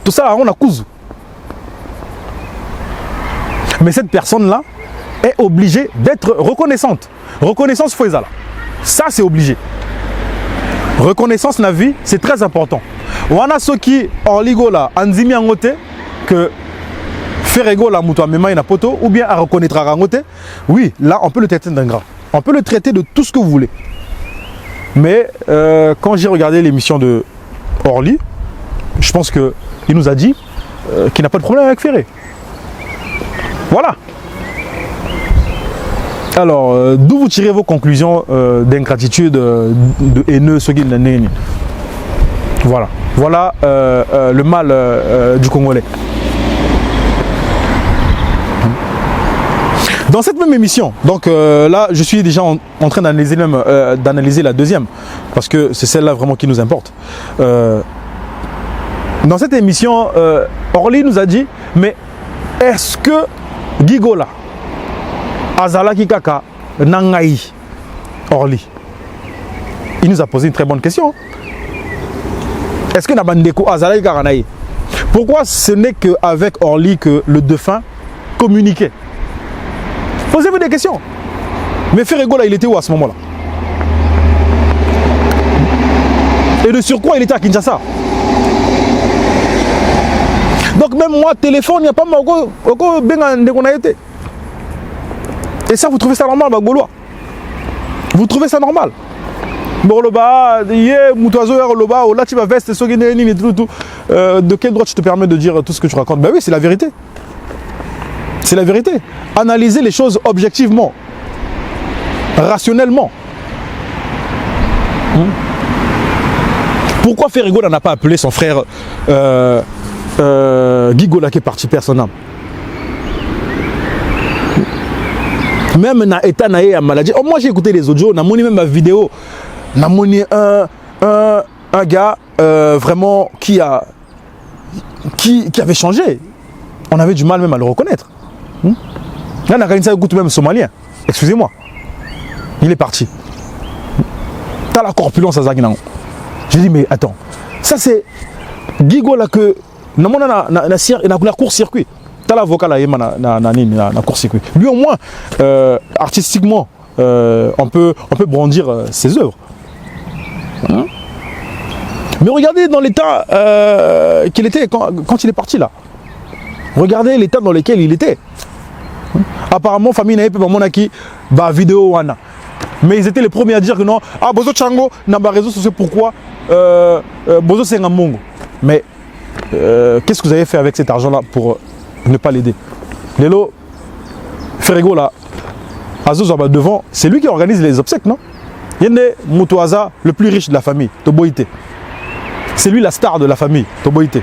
tout ça, on a cousu. Mais cette personne-là est obligée d'être reconnaissante. Reconnaissance Fouezala. Ça, c'est obligé. Reconnaissance la vie, c'est très important. On a ceux qui, Orligo là, Anzimi Angote, que Ferrego la Moutou Amema ina poto, ou bien à reconnaître à Rangote, oui, là, on peut le traiter d'ingrat. On peut le traiter de tout ce que vous voulez. Mais quand j'ai regardé l'émission de Orly, je pense qu'il nous a dit qu'il n'a pas de problème avec Ferré. Voilà. Alors, d'où vous tirez vos conclusions d'ingratitude, de haineux, ce qui n'est. Voilà. Voilà le mal du Congolais. Dans cette même émission, donc là, je suis déjà en train d'analyser la deuxième, parce que c'est celle-là vraiment qui nous importe. Dans cette émission, Orly nous a dit, mais est-ce que Gigola, Azalaki Kaka, Nangaï, Orly? Il nous a posé une très bonne question. Est-ce que Nabandeko Azalaki Kaka Naï? Pourquoi ce n'est qu'avec Orly que le défunt communiquait? Posez-vous des questions. Mais Ferrego là, il était où à ce moment-là? Et de surcroît, il était à Kinshasa. Donc même moi, téléphone, il n'y a pas de. Et ça, vous trouvez ça normal, Bagolois? Vous trouvez ça normal? Bon, loba, loba, là tu vas veste, de quel droit tu te permets de dire tout ce que tu racontes? Ben oui, c'est la vérité. C'est la vérité. Analyser les choses objectivement, rationnellement. Pourquoi Ferrigo n'a pas appelé son frère Gigola qui est parti perdre son âme? Même dans l'état de maladie. Oh, moi j'ai écouté les audios, on a même ma vidéo. On a monné un gars vraiment qui avait changé. On avait du mal même à le reconnaître. Là, on a gagné ça même somalien. Excusez-moi. Il est parti. T'as la corpulence à Zaginang. J'ai dit, mais attends, ça c'est Gigola que na court-circuit. T'as l'avocat là, na court-circuit. Lui au moins, artistiquement, on peut brandir ses œuvres. Hein? Mais regardez dans l'état qu'il était quand il est parti là. Regardez l'état dans lequel il était. Apparemment, famille n'a pas mon acquis, bah vidéo wana. Mais ils étaient les premiers à dire que non, ah Bozo Chango n'a pas réseau social pourquoi Bozo c'est un mongo. Mais qu'est-ce que vous avez fait avec cet argent là pour ne pas l'aider? Lélo, Ferrigo là, Azo devant, c'est lui qui organise les obsèques, non? Yende Moutouaza, le plus riche de la famille, Toboïté. C'est lui la star de la famille, Toboïté.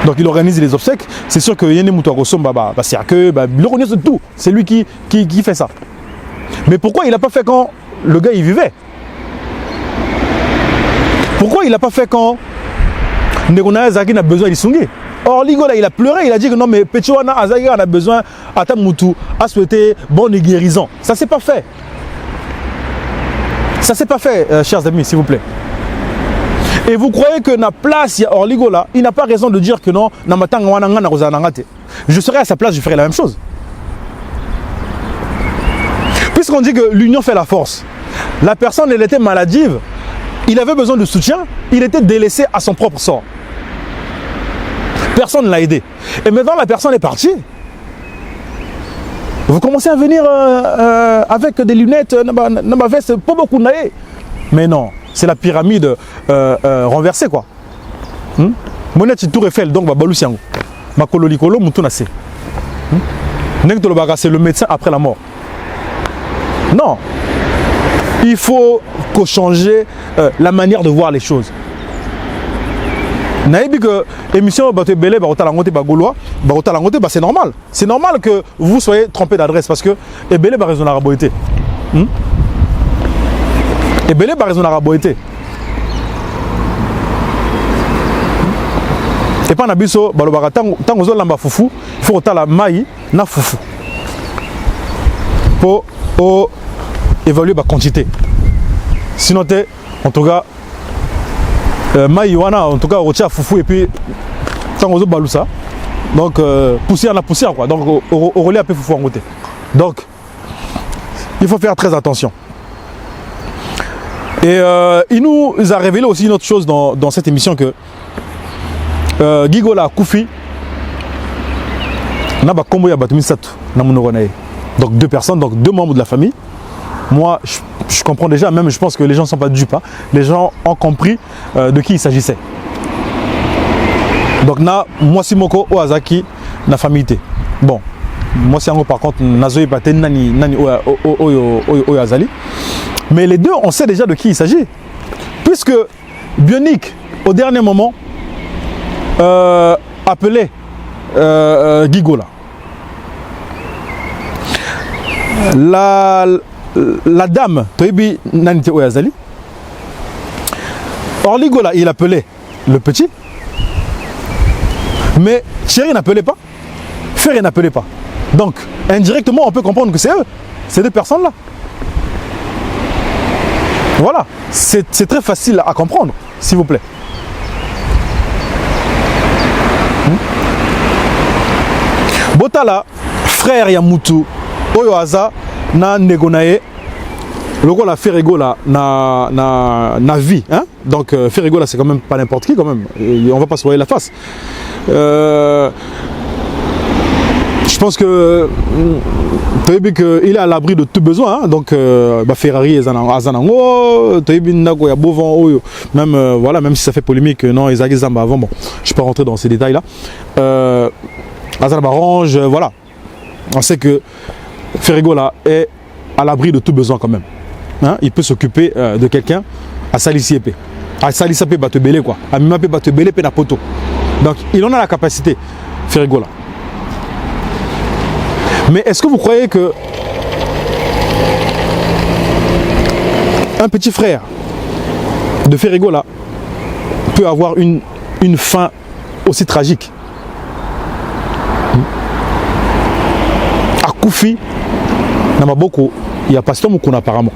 Donc il organise les obsèques. C'est sûr que Yende Moutouagosom, c'est que il organise tout. C'est lui qui fait ça. Mais pourquoi il n'a pas fait quand le gars il vivait? Pourquoi il n'a pas fait quand Negona Zaki a besoin d'Issungé? Or Ligola il a pleuré, il a dit que non mais Pechoana Azaki a besoin à Tamoutou a souhaité bonne guérison. Ça s'est pas fait. Ça s'est pas fait, chers amis, s'il vous plaît. Et vous croyez que na place Orligola, il n'a pas raison de dire que non, je serais à sa place, je ferais la même chose. Puisqu'on dit que l'union fait la force, la personne elle était maladive, il avait besoin de soutien, il était délaissé à son propre sort. Personne ne l'a aidé. Et maintenant la personne est partie. Vous commencez à venir avec des lunettes, ma veste, pas beaucoup naïe. Mais non, c'est la pyramide renversée quoi. Monette Tour Eiffel, donc Balusiango. Makololikolo, Moutounase. C'est le médecin après la mort. Non. Il faut changer la manière de voir les choses. C'est normal. C'est normal que vous soyez trompé d'adresse parce que Ebele a raison à la beauté. Ebele a raison à la beauté. Et pas nabiso balobara tant aux lamba foufou, il faut que la maï na foufou pour évaluer la quantité. Sinon en tout cas maïwana en tout cas au foufou et puis tant aux balousa donc poussière la poussière quoi, donc au relais un peu foufou en côté. Donc il faut faire très attention. Et il nous a révélé aussi une autre chose dans cette émission que Gigola Koufi n'a pas combo donc deux personnes, donc deux membres de la famille. Moi je comprends déjà, même je pense que les gens ne sont pas dupes, hein. Les gens ont compris de qui il s'agissait. Donc na moi Simoko Oazaki na famille. Bon, moi c'est par contre Nazoï Paten Nani Oyazali. Mais les deux on sait déjà de qui il s'agit. Puisque Bionic au dernier moment appelé Gigola. La dame, Toibi Nanite Oyazali. Or Gigola, il appelait le petit. Mais Chéri n'appelait pas. Ferré n'appelait pas. Donc, indirectement, on peut comprendre que c'est eux. Ces deux personnes-là. Voilà. C'est très facile à comprendre, s'il vous plaît. Botala, frère Yamoutou, Oyoaza, na Negonae, le rôle à Ferrigo là, na vie. Hein? Donc Ferrigo là, c'est quand même pas n'importe qui, quand même. Et on va pas se voiler la face. Je je pense que il est à l'abri de tout besoin, hein. Donc Ferrari et Zanango, même voilà, même si ça fait polémique, non, Isaac Zamba avant, bon, je peux rentrer dans ces détails là. Azanabarange, voilà, on sait que Ferrigo là est à l'abri de tout besoin quand même, hein. Il peut s'occuper de quelqu'un à Salisiépé, à Salisapé Batebele quoi, à Mimapé Batebele Penapoto. Donc il en a la capacité, Ferrigo là. Mais est-ce que vous croyez que un petit frère de Ferrigo là peut avoir une fin aussi tragique? À Koufi, Namaboko, il y a Pasteur Moukoun apparemment.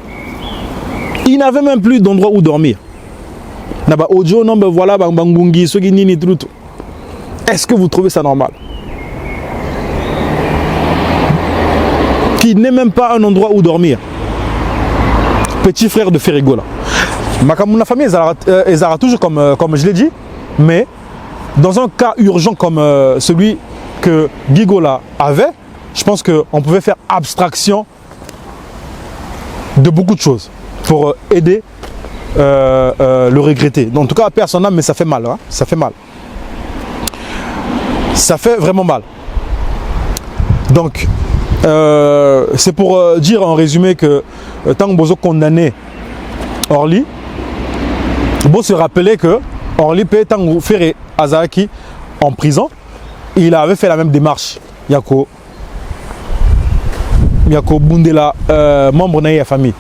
Il n'avait même plus d'endroit où dormir. Naba Ojo, non, ben voilà, Bangungi, Soginini, tout. Est-ce que vous trouvez ça normal? Qui n'est même pas un endroit où dormir. Petit frère de Ferrigo là. Ma famille est toujours comme je l'ai dit, mais dans un cas urgent comme celui que Gigola avait, je pense qu'on pouvait faire abstraction de beaucoup de choses pour aider le regretter. En tout cas, personne mais ça fait mal, hein? Ça fait mal. Ça fait vraiment mal. Donc, c'est pour dire en résumé que tant que Bozo condamné Orly, il se rappeler que Orly peut tant que faire Azaki en prison, il avait fait la même démarche. Yako Bundela, membre de la famille.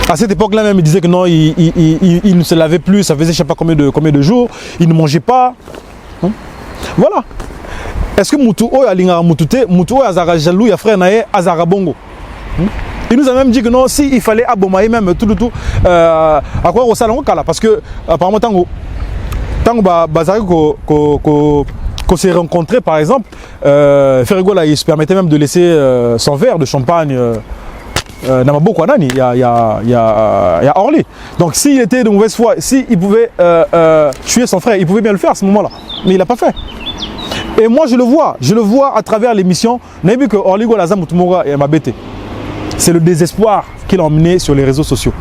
À cette époque-là même, il disait que non, il ne se lavait plus, ça faisait je ne sais pas combien de jours, il ne mangeait pas. Voilà. Est-ce que Moutou Alinga Moutouté, Moutou Azara Jalou, ya frère Naé, Azara Bongo? Il nous a même dit que non, si il fallait abomailler même tout, à quoi au salon Kala, parce que apparemment tango Bazari qu'on s'est rencontré par exemple, Ferrigo là, il se permettait même de laisser son verre de champagne. Namaboko Anani, il y a Orly. Donc s'il était de mauvaise foi, s'il pouvait tuer son frère, il pouvait bien le faire à ce moment-là, mais il n'a pas fait. Et moi je le vois à travers l'émission. Vous avez vu que Orly Golaza Moutoumora et Mabete, c'est le désespoir qu'il a emmené sur les réseaux sociaux.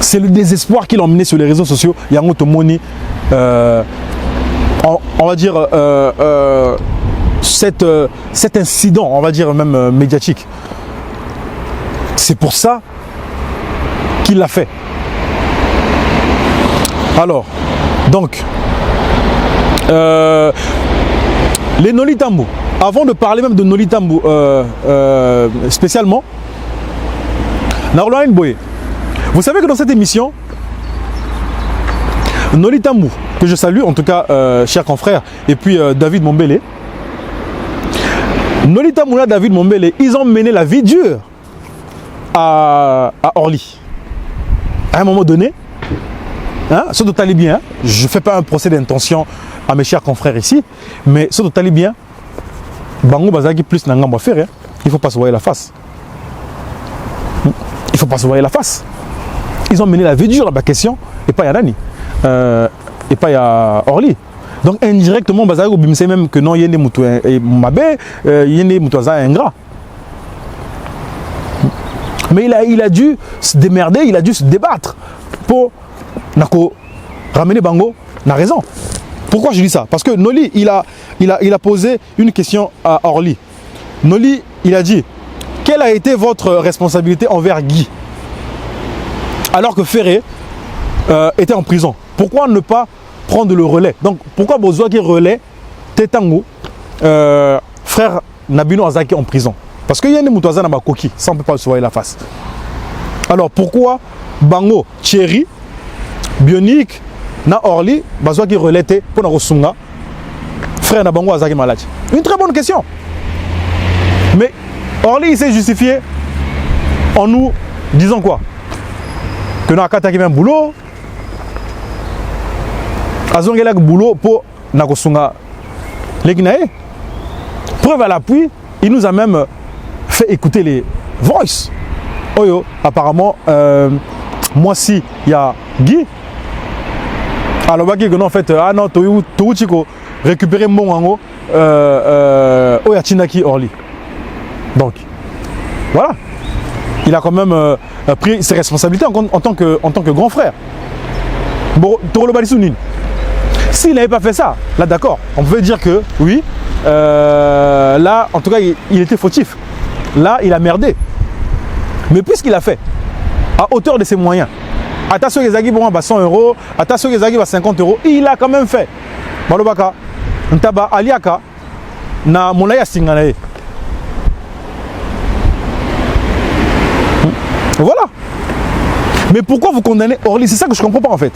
C'est le désespoir qu'il a emmené sur les réseaux sociaux. Yango Tomoni, on va dire cet incident, on va dire même médiatique. C'est pour ça qu'il l'a fait. Alors, donc, les Nolitambu, avant de parler même de Nolitambu spécialement, Narloine Boye, vous savez que dans cette émission, Nolitambu, que je salue, en tout cas, cher confrère, et puis David Mombele, Nolitambu et David Mombele, ils ont mené la vie dure à Orly. À un moment donné, hein, ce total est bien, je ne fais pas un procès d'intention à mes chers confrères ici, mais ce total est bien, Bango Bazaki plus n'a pas faire, hein. Il ne faut pas se voir la face. Il ne faut pas se voir la face. Ils ont mené la vie dure à ma question, et pas à Nani, et pas à Orly. Donc indirectement, Bazaki Obimse même que non, il y a des moutons et Mabé, il y a des moutons ingrats. Mais il a dû se démerder, il a dû se débattre pour ramener Bango n'a raison. Pourquoi je dis ça? Parce que Noli, il a posé une question à Orly. Noli, il a dit, quelle a été votre responsabilité envers Guy? Alors que Ferré était en prison. Pourquoi ne pas prendre le relais? Donc, pourquoi Bozoa qui relaie Tetango, frère Nabino Azaki en prison? Parce qu'il y a des moutouazans dans ma coquille, ça on ne peut pas se voir la face. Alors, pourquoi Bango, Thierry, Bionique, na Orly, Bazoa qui relaie pour na Rosunga, frère Nabango Azaki malade? Une très bonne question. Mais Orly, il s'est justifié en nous disant quoi? Que na Kata qui met un boulot, Azongelak boulot pour na Rosunga. L'Egnae, preuve à l'appui, il nous a même fait écouter les voices. Oyo, apparemment, moi si il y a Guy, Alors, en fait, ah non, tu récupérer mon ango, Oyatinaki Orly. Donc, voilà. Il a quand même pris ses responsabilités en tant que grand frère. Bon, s'il n'avait pas fait ça, là d'accord, on pouvait dire que oui, là en tout cas il était fautif. Là il a merdé. Mais puisqu'il a fait, à hauteur de ses moyens, attention les agis bon 100 €, attention les agis 50 €, il a quand même fait. Malobaka, ntaba aliaka na molaya singanae. Voilà. Mais pourquoi vous condamnez Orly? C'est ça que je ne comprends pas en fait.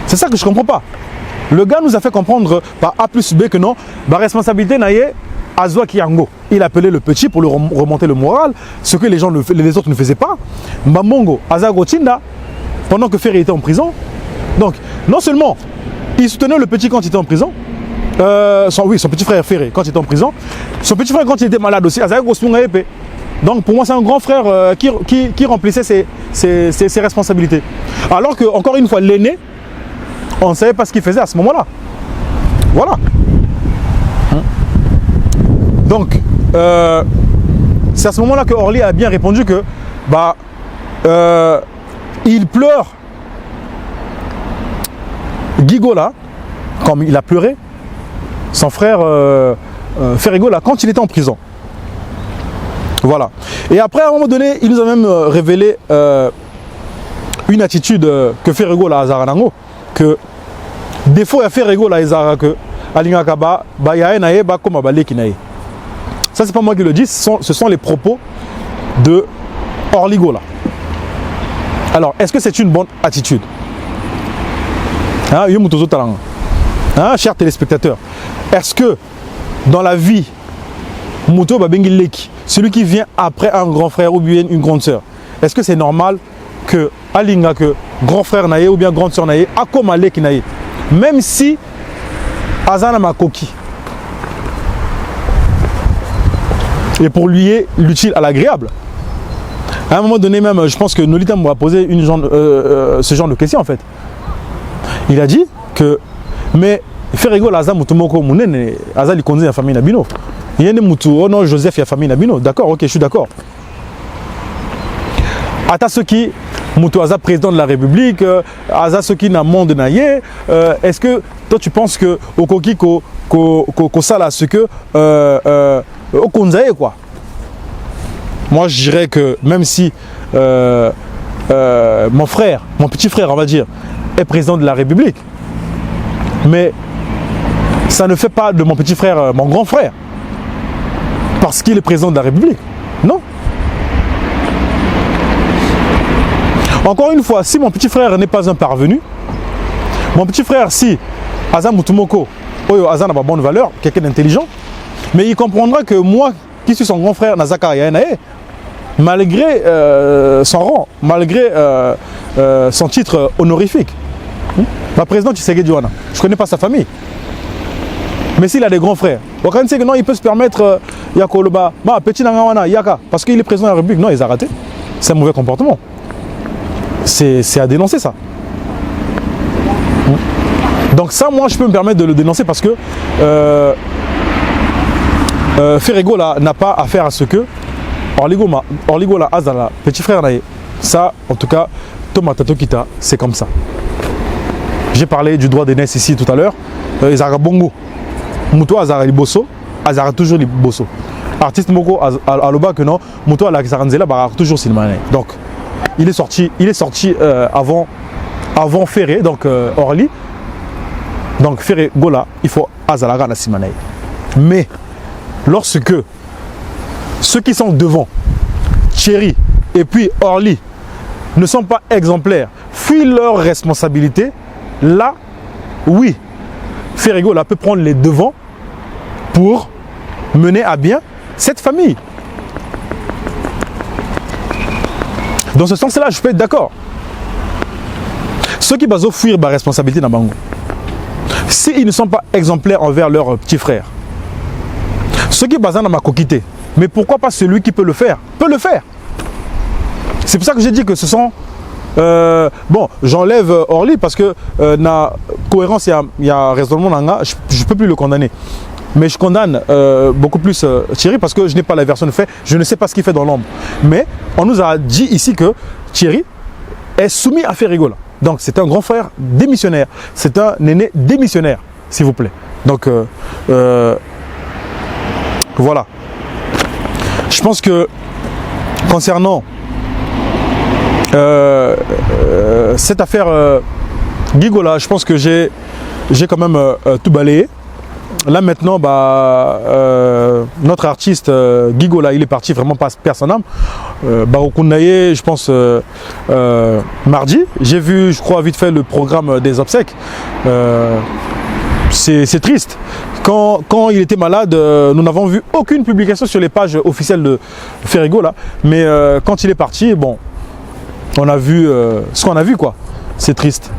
C'est ça que je ne comprends pas. Le gars nous a fait comprendre par A plus B que non, la responsabilité naïe Azwa Kiango. Il appelait le petit pour lui remonter le moral, ce que les autres ne faisaient pas. Mamongo, Azagotinda, pendant que Ferry était en prison. Donc, non seulement il soutenait le petit quand il était en prison, son petit frère Ferry quand il était en prison, son petit frère quand il était malade aussi, Azagotinda. Donc pour moi c'est un grand frère qui remplissait ses responsabilités. Alors que, encore une fois, l'aîné, on ne savait pas ce qu'il faisait à ce moment-là. Voilà. Donc, c'est à ce moment-là que Orly a bien répondu que il pleure Gigola, comme il a pleuré son frère Ferrigola quand il était en prison. Voilà. Et après, à un moment donné, il nous a même révélé une attitude que Ferrigola a Zaranango, que des fois, il y a Ferrigola et Zara que Alingakaba, Bayae ba comme Abalé Kinae. Ça, c'est pas moi qui le dis, ce sont les propos de Orligola. Alors, est-ce que c'est une bonne attitude? Hein, chers téléspectateurs, est-ce que dans la vie, Mouto Babengileki, celui qui vient après un grand frère ou bien une grande sœur, est-ce que c'est normal que Alinga, que grand frère naïe ou bien grande sœur naïe, Akomale qui naïe, même si Azana Makoki, et pour lui est l'utile à l'agréable. À un moment donné même, je pense que Nolita m'a posé ce genre de question en fait. Il a dit que, mais Ferrigo Laza Mutumoko Mounen, Aza li konzi la famille Nabino. Il y a des Moutou, oh non, Joseph, il y a famille Nabino. D'accord, ok, je suis d'accord. Ata Soki, Moutou Aza président de la République, Aza Soki na monde naïe, est-ce que toi tu penses que au Koki ko sala ce que au Konzae quoi? Moi je dirais que même si mon petit frère on va dire, est président de la République, mais ça ne fait pas de mon petit frère mon grand frère parce qu'il est président de la République. Non. Encore une fois, si mon petit frère n'est pas un parvenu, mon petit frère, si Azam Mutumoko, Azam n'a pas bonne valeur, quelqu'un d'intelligent, mais il comprendra que moi, qui suis son grand frère, Nazaka Yanae, malgré son rang, malgré son titre honorifique, ma présidente Tshisekedi Diouana, je ne connais pas sa famille. Mais s'il a des grands frères, que non, il peut se permettre Yakoloba, petit Nangawana, Yaka, parce qu'il est président de la République. Non, ils ont raté. C'est un mauvais comportement. C'est à dénoncer ça. Donc ça, moi, je peux me permettre de le dénoncer parce que Ferrigo n'a pas affaire à ce que Orligola Azala, petit frère naïe. Ça, en tout cas, Tomatato Kita, c'est comme ça. J'ai parlé du droit d'aînesse ici tout à l'heure. Izara Bongo. Mouto Azara Liboso, Azara toujours Liboso. Artiste Moko Aloba que non, Mouto Ala Kisaranzela Bara toujours Silmané. Donc, il est sorti avant Ferré, donc Orly. Donc Ferré Gola, il faut Azalaga na Silmané. Mais lorsque ceux qui sont devant, Thierry et puis Orly, ne sont pas exemplaires, fuient leurs responsabilités, là, oui, Ferrigo peut prendre les devants pour mener à bien cette famille. Dans ce sens-là, je peux être d'accord. Ceux qui basent fuir la responsabilité dans Bango, s'ils ne sont pas exemplaires envers leurs petits frères, ceux qui basent dans ma coquité, mais pourquoi pas celui qui peut le faire? Peut le faire. C'est pour ça que j'ai dit que ce sont... bon, j'enlève Orly parce que cohérence, il y a raisonnement, je ne peux plus le condamner. Mais je condamne beaucoup plus Thierry parce que je n'ai pas la version de fait, je ne sais pas ce qu'il fait dans l'ombre. Mais on nous a dit ici que Thierry est soumis à Ferrigola. Donc c'est un grand frère démissionnaire, c'est un aîné démissionnaire, s'il vous plaît. Donc voilà. Je pense que concernant cette affaire Gigola, je pense que j'ai quand même tout balayé. Là maintenant, notre artiste Gigola, il est parti vraiment pas personne âme. Barokundaye, je pense mardi. J'ai vu, je crois, vite fait le programme des obsèques. C'est triste. Quand il était malade, nous n'avons vu aucune publication sur les pages officielles de Ferrigola. Mais quand il est parti, bon, on a vu ce qu'on a vu, quoi. C'est triste.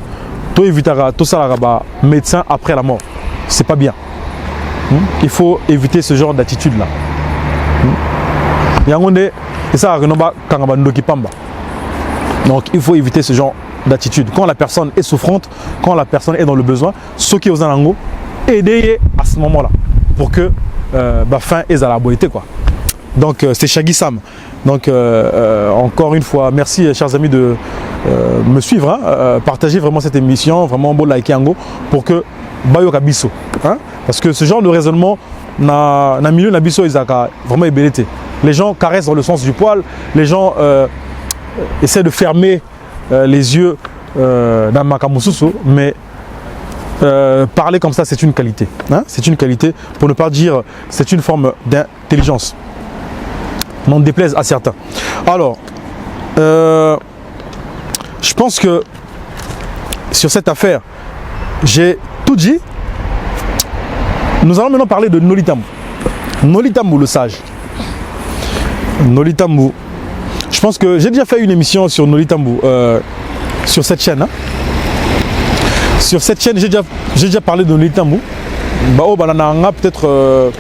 Tout évitera, tout ça, médecin après la mort. C'est pas bien. Il faut éviter ce genre d'attitude-là. Donc il faut éviter ce genre d'attitude. Quand la personne est souffrante, quand la personne est dans le besoin, ceux qui osent aider à ce moment-là pour que fin est à la beauté, quoi. Donc c'est Shaggy Sam. Donc encore une fois, merci chers amis de me suivre, partagez vraiment cette émission, vraiment bon like pour que Bayoka Bisso, parce que ce genre de raisonnement na milieu na biso izaka vraiment ébélité. Les gens caressent dans le sens du poil, les gens essaient de fermer les yeux dans Makamususu, mais parler comme ça c'est une qualité, c'est une qualité, pour ne pas dire c'est une forme d'intelligence, n'en déplaise à certains. Alors je pense que sur cette affaire j'ai tout dit. Nous allons maintenant parler de Noli Tambou. Noli Tambou, le sage. Noli Tambou. Je pense que j'ai déjà fait une émission sur Noli Tambou sur cette chaîne. Sur cette chaîne, j'ai déjà parlé de Noli Tambou. Peut-être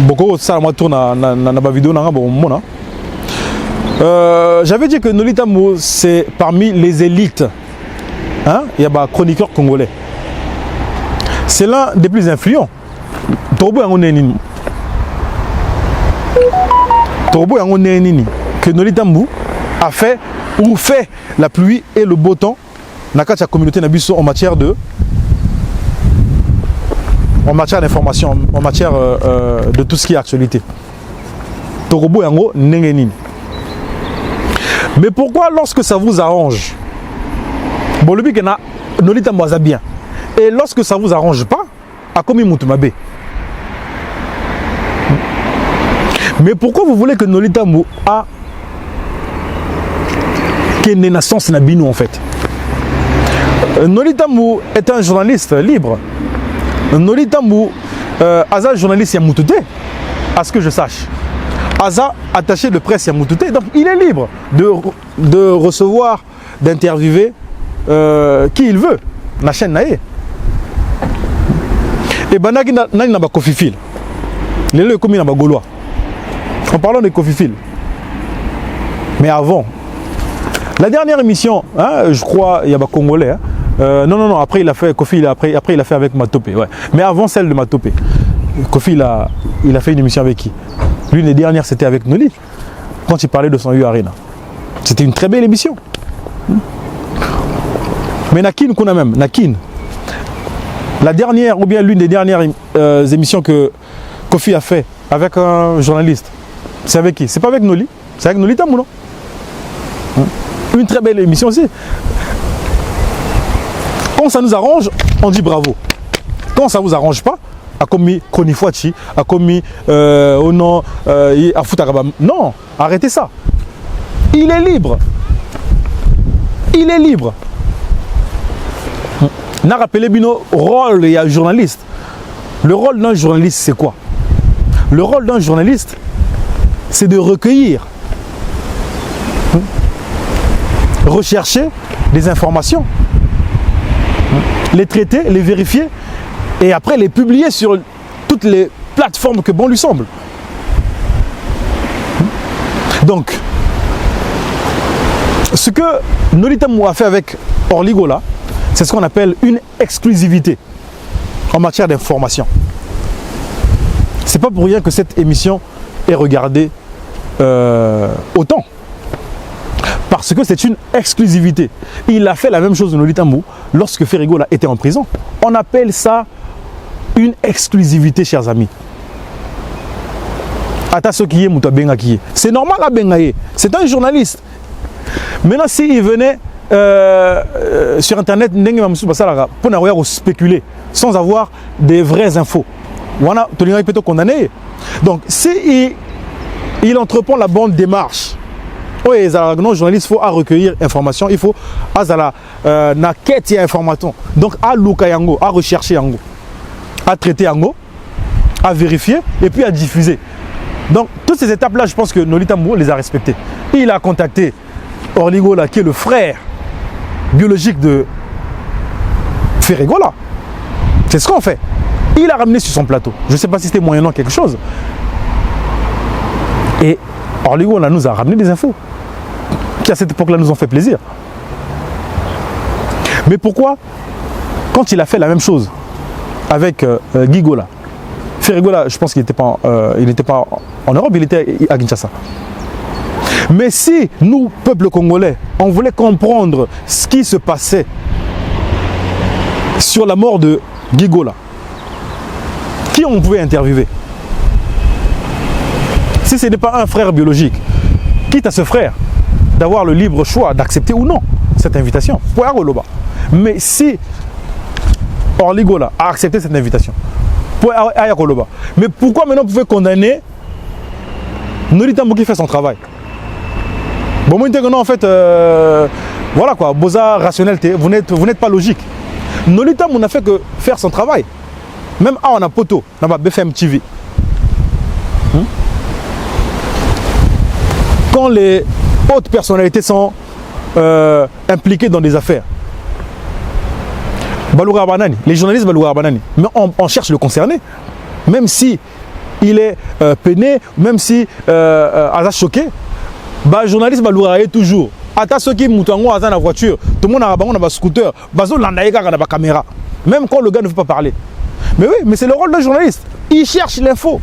beaucoup ça moi tourne na vidéo j'avais dit que Noli Tambou c'est parmi les élites. Il y a des chroniqueurs congolais. C'est l'un des plus influents. Que Noli Tambou a fait ou fait la pluie et le beau temps dans la communauté en matière d'information, en matière de tout ce qui est actualité. Mais pourquoi lorsque ça vous arrange, Noli Tambou a bien, et lorsque ça ne vous arrange pas, à comme Moutumabe. Mais pourquoi vous voulez que Noli Tambou a une naissance Nabino en fait? Noli Tambou est un journaliste libre. Noli Tambou, Aza journaliste Yamoutouté, à ce que je sache. Aza attaché de presse Yamoutouté, donc il est libre de recevoir, d'interviewer qui il veut. La chaîne Naé. Et Banaki n'a pas Kofifil. Les lieux commis n'a pas Gaulois. En parlant de Kofifil. Mais avant, la dernière émission, je crois, il y a pas Congolais. Non, après il a fait Kofi, après il a fait avec Matopé. Ouais. Mais avant celle de Matopé, Kofi il a fait une émission avec qui? L'une des dernières c'était avec Noli. Quand il parlait de son U Arena. C'était une très belle émission. Mais Nakin qu'on a même, Nakin. La dernière, ou bien l'une des dernières émissions que Kofi a fait avec un journaliste, c'est avec qui? C'est pas avec Noli, c'est avec Noli Tambou, non? Une très belle émission aussi. Quand ça nous arrange, on dit bravo. Quand ça ne vous arrange pas, a commis Konifuachi, a commis au nom à Futaraba. Non, arrêtez ça. Il est libre. Il est libre. N'a rappelé Bino rôle il y a journaliste. Le rôle d'un journaliste c'est quoi? Le rôle d'un journaliste c'est de recueillir, rechercher des informations, les traiter, les vérifier et après les publier sur toutes les plateformes que bon lui semble. Donc ce que Noli Tambou a fait avec Orligola, C'est ce qu'on appelle une exclusivité en matière d'information. C'est pas pour rien que cette émission est regardée autant. Parce que c'est une exclusivité. Il a fait la même chose de Noli Tambou lorsque Ferrigola était en prison. On appelle ça une exclusivité, chers amis. C'est normal à Bengaye. C'est un journaliste. Maintenant, s'il venait sur Internet pour spéculer sans avoir des vraies infos, donc si il entreprend la bonne démarche, oui, non journaliste, il faut recueillir information, il faut na quête information, donc à luka yango, à rechercher yango, à traiter yango, à vérifier et puis à diffuser. Donc toutes ces étapes là, je pense que Noli Tambou les a respectées. Il a contacté Orligola qui est le frère biologique de Ferrigola. C'est ce qu'on fait. Il a ramené sur son plateau. Je ne sais pas si c'était moyennant quelque chose. Et Orligola nous a ramené des infos qui à cette époque-là nous ont fait plaisir. Mais pourquoi, quand il a fait la même chose avec Gigola, Ferrigola, je pense qu'il n'était pas en Europe, il était à Kinshasa. Mais si nous, peuple congolais, on voulait comprendre ce qui se passait sur la mort de Gigola, qui on pouvait interviewer? Si ce n'est pas un frère biologique, quitte à ce frère d'avoir le libre choix d'accepter ou non cette invitation. Mais si Orligola a accepté cette invitation, mais pourquoi maintenant vous pouvez condamner Noli Tambou qui fait son travail? Bon, moi, en fait, voilà quoi, Boza rationalité, vous n'êtes pas logique. Noli Tambou n'a fait que faire son travail. Même on a poto, on a BFM TV. Quand les hautes personnalités sont impliquées dans des affaires, Baloura Banani, les journalistes Baloura Banani, mais on cherche le concerné, même si il est peiné, même si a choqué, le journaliste Baloura est toujours. Ata ceux qui montent dans la voiture, tout le monde a un scooter, bazo landaïka a une caméra, même quand le gars ne veut pas parler. Mais oui, mais c'est le rôle d'un journaliste. Il cherche l'info.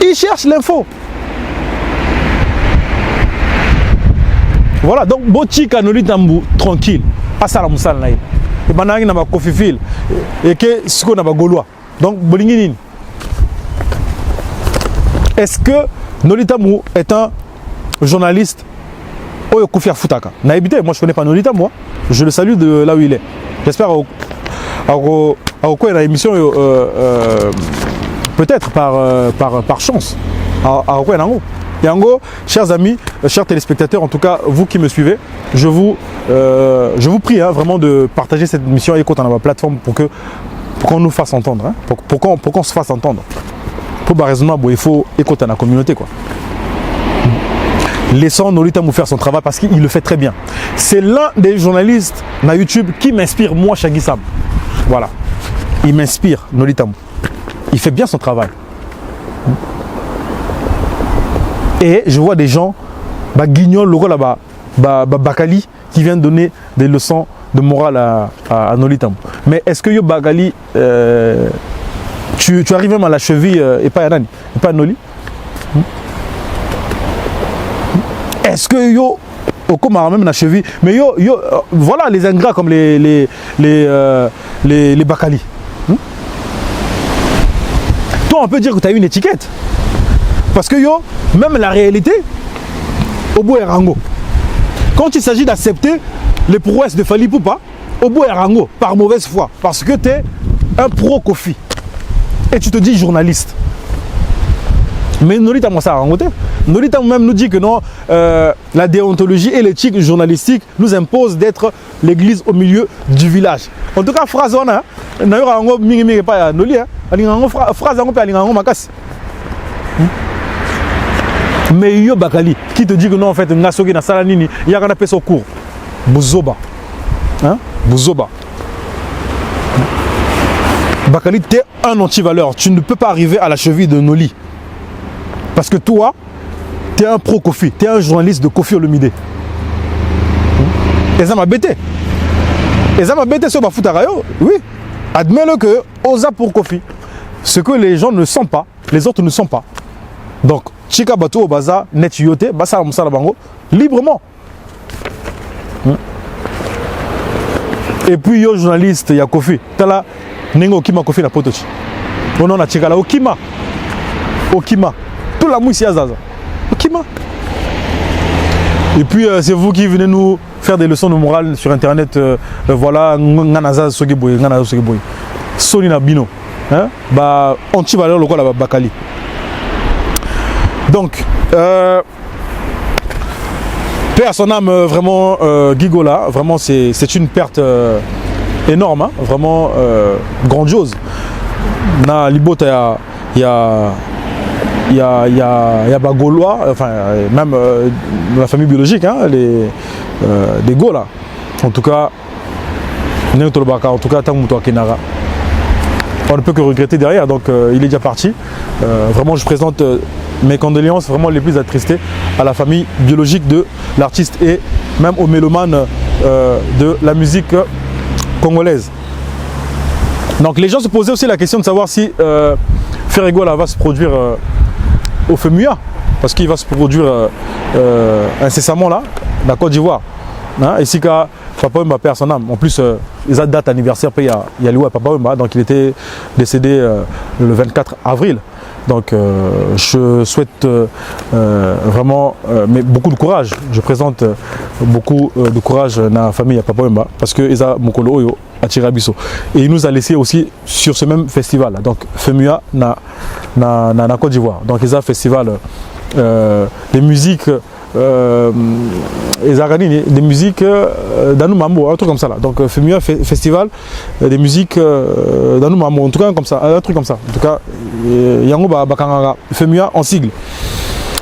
Il cherche l'info. Voilà, donc Bochika Noli Tambou tranquille. Asala Moussal Naï. Et Banang n'a pas Kofifil. Et que ce qu'on a pas Gaulois. Donc Bolingini. Est-ce que Noli Tambou est un journaliste Oyo Koufia Foutaka? Naïbité, moi je connais pas Noli Tambou. Je le salue de là où il est. J'espère à quoi la émission peut-être par chance. À quoi Yango, chers amis, chers téléspectateurs, en tout cas vous qui me suivez, je vous prie vraiment de partager cette émission et qu'on a ma plateforme pour qu'on nous fasse entendre, hein, pour qu'on se fasse entendre. Pour raisonnement, il faut écouter la communauté quoi. Laissons Noli Tambou faire son travail parce qu'il le fait très bien. C'est l'un des journalistes na YouTube qui m'inspire moi, Shaggy Sam. Voilà, il m'inspire Noli Tambou. Il fait bien son travail. Et je vois des gens, guignol, Bakali, qui viennent donner des leçons de morale à Noli Tambou. Mais est-ce que yo Bakali, tu arrives même à la cheville et pas à Nani, et pas à Noli? Est-ce que yo, au même la cheville, mais voilà les ingrats comme les Bakali. Toi, on peut dire que tu as une étiquette. Parce que même la réalité, au bout est rango. Quand il s'agit d'accepter les prouesses de Fally Ipupa, au bout est rango, par mauvaise foi. Parce que tu es un pro-Kofi. Et tu te dis journaliste. Mais Noli Tambou ça a rangoté. Noli Tambou même nous dit que non, la déontologie et l'éthique journalistique nous imposent d'être l'église au milieu du village. En tout cas, phrase on a, phrase mais yo Bakali qui te dit que non en fait Ngasogi na Salanini il y a un appel au cours Bouzoba hein Bouzoba Bakali t'es un anti-valeur, tu ne peux pas arriver à la cheville de Noli parce que toi t'es un pro-Kofi, t'es un journaliste de Kofi Olomide et ça m'a bêté Et ça m'a bêté sur Bafutarayo, oui. Admets-le que Oza pour Kofi. Ce que les gens ne sentent pas, les autres ne sentent pas. Donc, Chika Bato Baza, Net Yote, Basa Moussala Bango, librement. Et puis, yo journaliste, il y a Kofi. Tala, Nengo Kima Kofi na Potochi. On a Chika là, Okima. Okima. Tout la mousse Yazaza. Okima. Et puis, c'est vous qui venez nous faire des leçons de morale sur internet. Voilà, Nganaza Sogiboy, Nganaza Sogiboy. Soni na Bino. Hein? Bah, anti-valeur, le quoi, la Bakali. Donc, paix à son âme, vraiment, Gigola, vraiment, c'est une perte énorme, hein? Vraiment grandiose. Na Libota, il y a Gaulois, enfin, même la famille biologique, hein, des Gauls. En tout cas, en tout cas, Kenara. On ne peut que regretter derrière, donc il est déjà parti. Vraiment, je présente mes condoléances vraiment les plus attristées à la famille biologique de l'artiste et même aux mélomanes de la musique congolaise. Donc les gens se posaient aussi la question de savoir si Ferego va se produire au FEMUA, parce qu'il va se produire incessamment là, dans la Côte d'Ivoire. Hein, et si Papa Wemba perd son âme. En plus, les dates d'anniversaire, il y a Louis Papa Wemba, donc il était décédé le 24 avril. Donc je souhaite vraiment mais beaucoup de courage. Je présente beaucoup de courage à la famille à Papa Wemba, parce que Eza Mokolo Oyo a tiré à Bisso. Et il nous a laissé aussi sur ce même festival, donc FEMUA na Côte d'Ivoire. Donc Eza festival des musiques des musiques d'Anou Mambo, un truc comme ça là. Donc FEMUA festival des musiques d'Anou Mambo, en tout cas comme ça, un truc comme ça. En tout cas, Yango Bakanga FEMUA en sigle.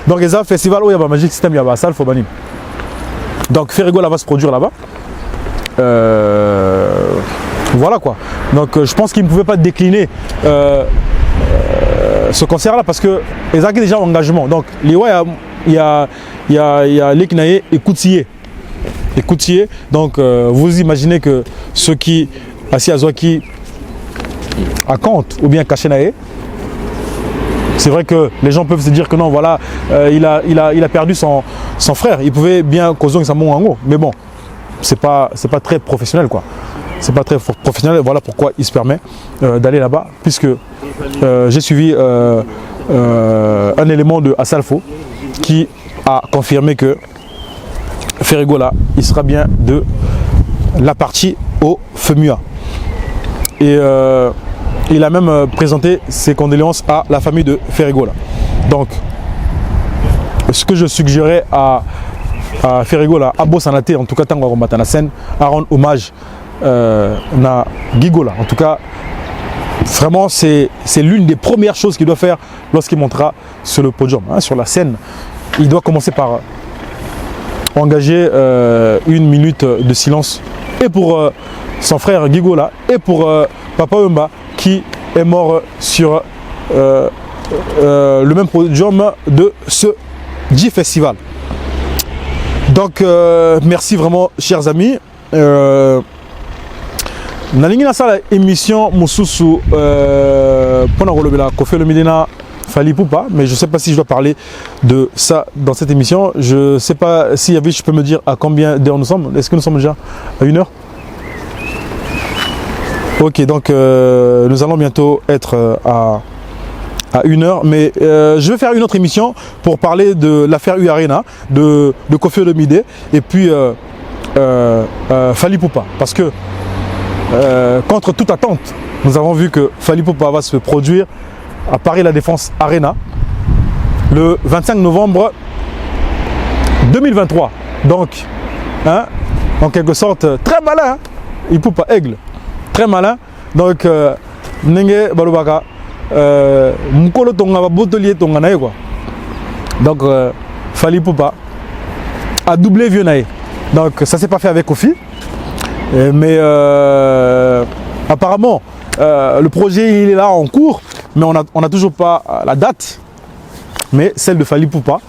Donc les festival où il y a Magic System, il y a Salfo Banim. Donc Ferego va se produire là-bas. Voilà quoi. Donc je pense qu'il ne pouvait pas décliner ce concert là parce que les a déjà engagement. Donc il y a Leknaye et Koutier. Donc vous imaginez que ceux qui assis à Zouaki à Kant ou bien Kachenaye, c'est vrai que les gens peuvent se dire que non, voilà, il a perdu son frère. Il pouvait bien causer un Ango, mais bon, c'est pas très professionnel quoi. C'est pas très professionnel. Voilà pourquoi il se permet d'aller là-bas, puisque j'ai suivi un élément de Assalfo qui a confirmé que Ferego il sera bien de la partie au FEMUA. Et il a même présenté ses condoléances à la famille de Ferego. Donc, ce que je suggérais à Ferego, à Bossanate, en tout cas, Tango Matana Sen, à rendre hommage à Gigola. En tout cas, vraiment, c'est l'une des premières choses qu'il doit faire lorsqu'il montera sur le podium, hein, sur la scène. Il doit commencer par engager 1 minute de silence et pour son frère Gigola et pour Papa Wemba qui est mort sur le même podium de ce dit festival. Donc merci vraiment chers amis. Nalingi na sala émission Moussousou pendant Rolobela Kofi Olomidé Fally Ipupa, mais je ne sais pas si je dois parler de ça dans cette émission. Je ne sais pas si Yavish peut me dire à combien d'heures nous sommes. Est-ce que nous sommes déjà à 1 heure? Ok, donc nous allons bientôt être à 1 heure, mais je vais faire une autre émission pour parler de l'affaire U-Arena, de Kofi Olomidé et puis Fally Ipupa, parce que contre toute attente, nous avons vu que Fally Ipupa va se produire à Paris La Défense Arena le 25 novembre 2023. Donc, hein, en quelque sorte, très malin, hein, Ipupa Aigle, très malin. Donc, Nenge Balobaka, Mukolo Tonga va botelier Tonga nae quoi. Donc, Fally Ipupa a doublé Vieux Nae. Donc, ça s'est pas fait avec Kofi, mais apparemment, le projet il est là en cours. Mais on n'a toujours pas la date, mais celle de Fally Ipupa,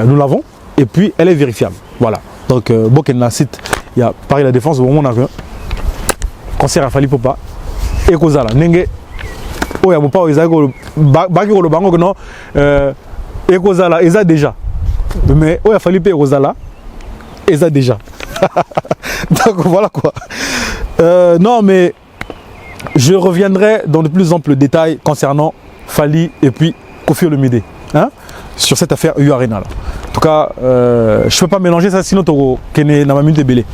nous l'avons, et puis elle est vérifiable. Voilà. Donc, Bokena site, il y a Paris La Défense, au moment où on a concert à Fali Poupa et Kozala nenge oya bopa ezako baki ko lobango que non et Kozala eza déjà mais oya Fali pe Kozala eza déjà donc voilà quoi non mais je reviendrai dans de plus amples détails concernant Fali et puis Koffi Olomide hein, sur cette affaire U Arena là. En tout cas je ne peux pas mélanger ça sinon tu connais dans ma minute de belé.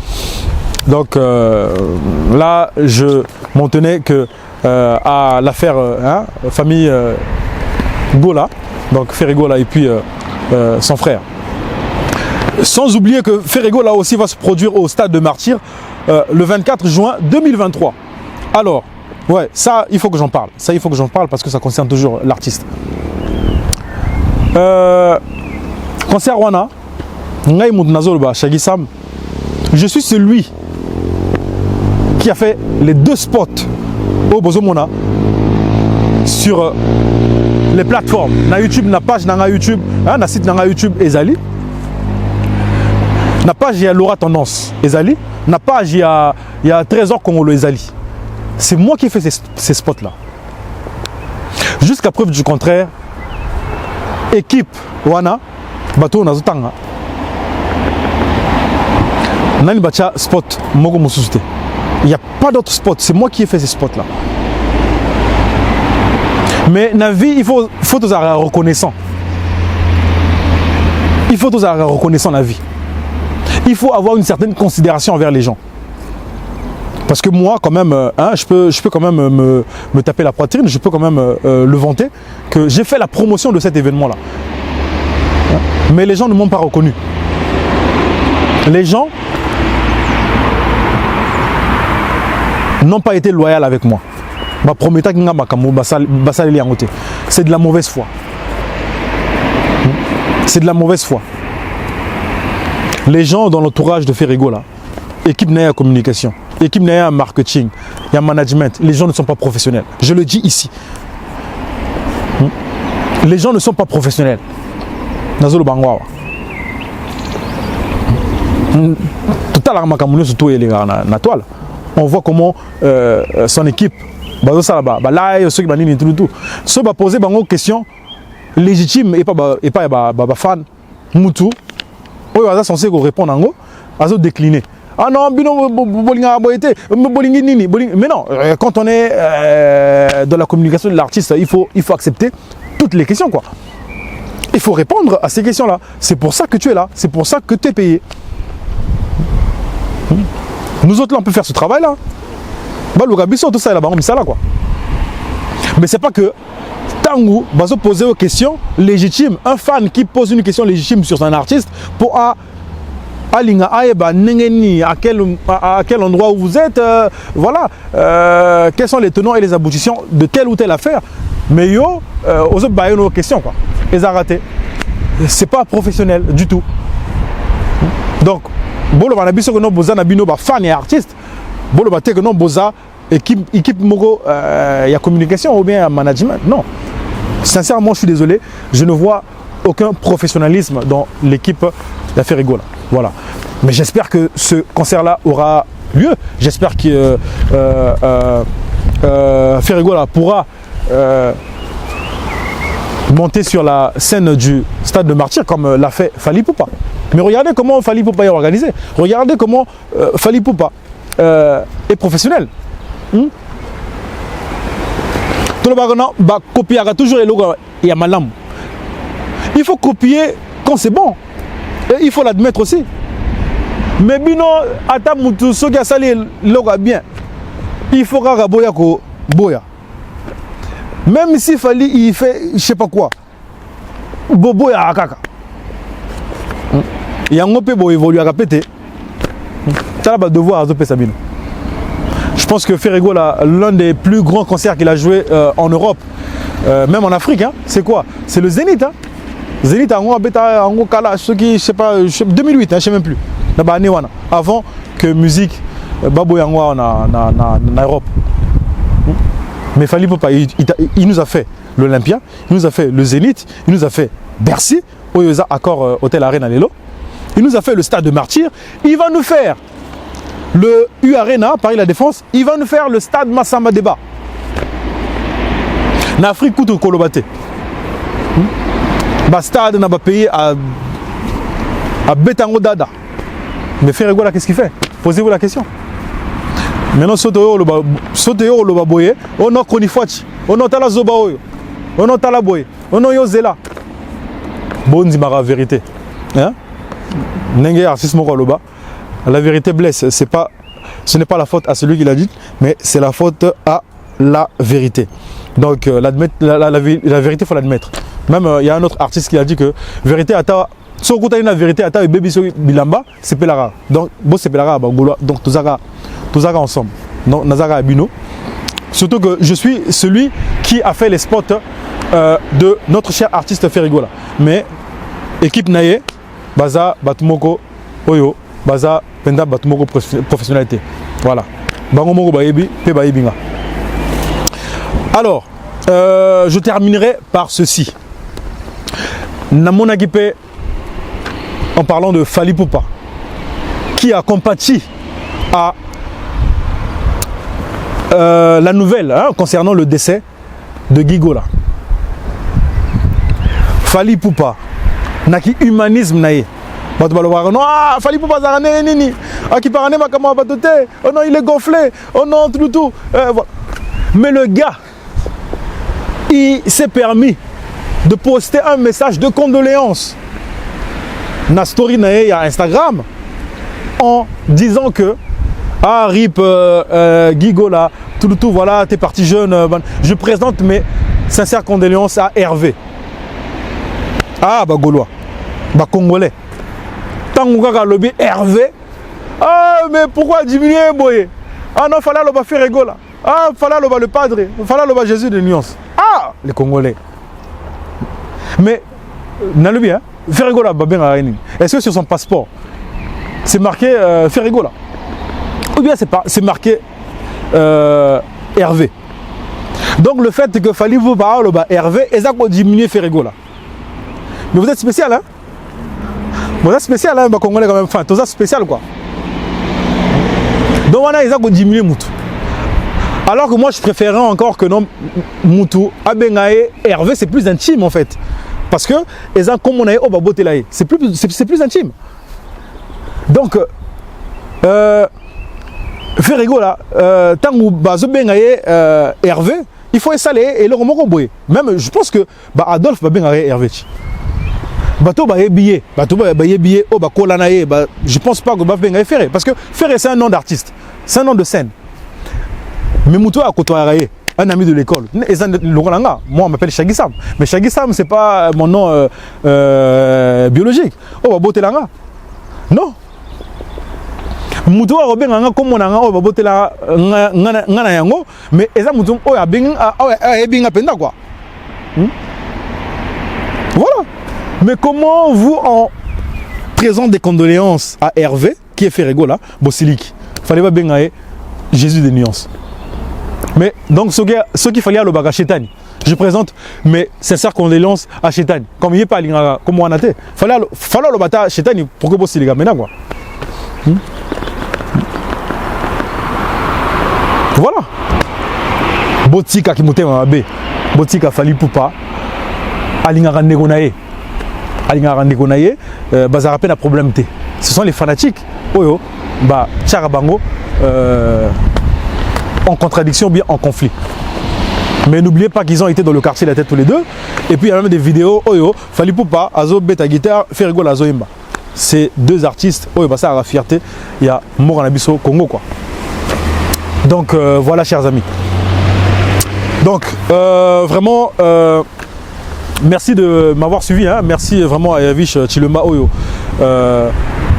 Donc là, je m'en tenais que à l'affaire hein, famille Gola, donc Ferrigola et puis son frère. Sans oublier que Ferrigola aussi va se produire au stade de Martyrs le 24 juin 2023. Alors, ouais, ça, il faut que j'en parle. Ça, il faut que j'en parle parce que ça concerne toujours l'artiste. Concert Wana, Ngai Moudnazolba, Shagisam, je suis celui qui a fait les 2 spots au Bozomona sur les plateformes. Na YouTube, na page na YouTube, hein, na site na YouTube Ezali. Na page il y a Laura Tendance Ezali. Na page il y a Trésor Congolo Ezali. C'est moi qui ai fait ces spots là. Jusqu'à preuve du contraire, équipe Wana Bato Nazotanga. Nani Bacha spot Mogo Moussousté. Il n'y a pas d'autre spot, c'est moi qui ai fait ces spots là. Mais dans la vie, il faut tous être reconnaissant. Il faut tous être reconnaissant dans la vie. Il faut avoir une certaine considération envers les gens. Parce que moi, quand même, hein, je peux quand même me taper la poitrine, je peux quand même le vanter, que j'ai fait la promotion de cet événement-là. Mais les gens ne m'ont pas reconnu. Les gens n'ont pas été loyaux avec moi. C'est de la mauvaise foi. C'est de la mauvaise foi. Les gens dans l'entourage de Ferrigola, équipe Naya Communication, équipe Naya Marketing, il y a management, les gens ne sont pas professionnels. Je le dis ici. Les gens ne sont pas professionnels. Nazolo Bangwawa. Tout à l'heure, surtout la toile. On voit comment son équipe, ceux qui va poser une question légitime et pas fan, Moutou, ils sont censés répondre en gros, ils ont décliné. Ah non, mais non, quand on est dans la communication de l'artiste, il faut accepter toutes les questions, quoi. Il faut répondre à ces questions-là. C'est pour ça que tu es là, c'est pour ça que tu es payé. Nous autres là on peut faire ce travail là. Tout ça là-bas, quoi. Mais c'est pas que Tangu va se poser aux questions légitimes. Un fan qui pose une question légitime sur un artiste pour à quel endroit où vous êtes, voilà, quels sont les tenants et les aboutissants de telle ou telle affaire. Mais yo, aux autres nos questions quoi. Ils ont raté. C'est pas professionnel du tout. Donc bolo bana biso que non boza na bino ba fan et artiste bolo ba te que non boza équipe mogo y a communication ou bien management non. Sincèrement je suis désolé, je ne vois aucun professionnalisme dans l'équipe de Ferrigola. Voilà. Mais j'espère que ce concert là aura lieu. J'espère que Ferrigola pourra monter sur la scène du stade de Martyrs comme l'a fait Fali Poupa. Mais regardez comment Fali Poupa est organisé. Regardez comment Fali Poupa est professionnel. Tout le monde va copier toujours les logos. Il y a malam. Il faut copier quand c'est bon. Et il faut l'admettre aussi. Mais bino ata mutu soki asali logo bien. Il faut que boya ko boya. Même si Fali il fait je sais pas quoi. Boboya akaka. Il y a un peu pour évoluer à répéter. Ça va devoir à Zopé Sabino. Je pense que Ferrigola, l'un des plus grands concerts qu'il a joué en Europe, même en Afrique, hein, c'est quoi? C'est le Zénith. Hein. Zénith, en gros, ceux qui, je sais pas, 2008, hein, je ne sais même plus. Avant que musique, Babo Yangwa en Europe. Mais Fali Poupa, il nous a fait l'Olympia, il nous a fait le Zénith, il nous a fait Bercy, Oyoza Accor Hôtel Arena Lelo. Il nous a fait le stade de Martyrs. Il va nous faire Le U Arena, Paris La Défense, il va nous faire le stade Massamba Débat. En Afrique, tout Kolobate. Le stade n'a pas payé à Betango Dada. Mais Ferregola, qu'est-ce qu'il fait? Posez-vous la question. Maintenant, Sotoyo le baboye, on a Konifuachi, on a Tala Zobaoyo, on a Tala Boye, on a Yozela. Bon, dis ma vérité. Hein? N'engé artiste Mokoloba. La vérité blesse. Ce n'est pas la faute à celui qui l'a dit, mais c'est la faute à la vérité. Donc, la vérité, il faut l'admettre. Même, il y a un autre artiste qui a dit que vérité à ta. Si on a la vérité à ta baby bilamba, c'est Pelara. Donc, bon, c'est Pelara, donc tous ensemble. Donc, Nazara Abino. Surtout que je suis celui qui a fait les spots de notre cher artiste Ferregola. Mais, équipe Naye, Baza, Batumoko, Oyo, Baza, Penda, Batumoko, professionnalité. Voilà. Bangomoko Baebi, Pe Baebinga. Alors, je terminerai par ceci. Namona Gipe, en parlant de Fally Ipupa, qui a compati à la nouvelle concernant le décès de Gigola. Fally Ipupa, naki humanisme nae. Non, Fally Ipupa zarane nini. Aki parane makama batote. Oh non, il est gonflé. Oh non, tout. Mais le gars, il s'est permis de poster un message de condoléances na story nae à Instagram en disant que RIP Gigola, tout, voilà, t'es parti jeune. Je présente mes sincères condoléances à Hervé. Ah, bah Gaulois, bah Congolais. Tant que lobby Hervé, ah, mais pourquoi diminuer, boy? Ah non, fallait le faire Gola. Ah, fallait le padre, fallait le Jésus de nuance. Ah, les Congolais. Mais, Nalubi, hein, Ferregola, est-ce que sur son passeport, c'est marqué Ferregola? Ou bien c'est marqué Hervé? Donc le fait que Fally Ipupa Hervé, et ça diminuer Ferregola. Mais vous êtes spécial, hein? Vous êtes spécial, hein? Congolais quand même, enfin, tout ça spécial, quoi. Donc voilà, ils ont diminué Moutou. Alors que moi, je préférerais encore que non, Moutou, Abengae, Hervé, c'est plus intime en fait. Parce que, comme on a c'est plus intime. Donc, Ferregola, tant que Hervé, il faut installer et le remonter au boy. Même, je pense que Adolphe va bien Hervé. Bato ba billet, je pense pas que Ferré, Ferré, parce que Ferré c'est un nom d'artiste, c'est un nom de scène. Mais Moutou a côtoyé un ami de l'école. Moi on m'appelle Shaggy Sam, mais Shaggy Sam c'est pas mon nom biologique. Oh Botelanga. Non. Moutou a robé nganga comme on a nganga oh Botela ngana yango, mais eza Moutou oh ya binga penda quoi. Voilà. Mais comment vous, en présent des condoléances à Hervé, qui est Ferregola, Bossilik, fallait pas bien Jésus des nuances. Mais donc, ce qu'il fallait à l'Obaga Chétani, je présente mes sincères condoléances à Chétani. Comme il n'y a pas comme on a été, fallait l'Obata Chétani pour que Bossilik a maintenant quoi. Voilà. Botika qui moutait en AB, Botika Fally Ipupa, Alingara Negonae. Ça rappelle un problème. Ce sont les fanatiques en contradiction ou bien en conflit. Mais n'oubliez pas qu'ils ont été dans le quartier de la tête tous les deux. Et puis il y a même des vidéos Fally Ipupa, Azo Beta Guitare, Ferregola Azo Imba. Ces deux artistes, ça a la fierté. Il y a Moranabiso Congo quoi. Donc voilà chers amis. Donc vraiment merci de m'avoir suivi, hein. Merci vraiment à Yavish Chilema Oyo,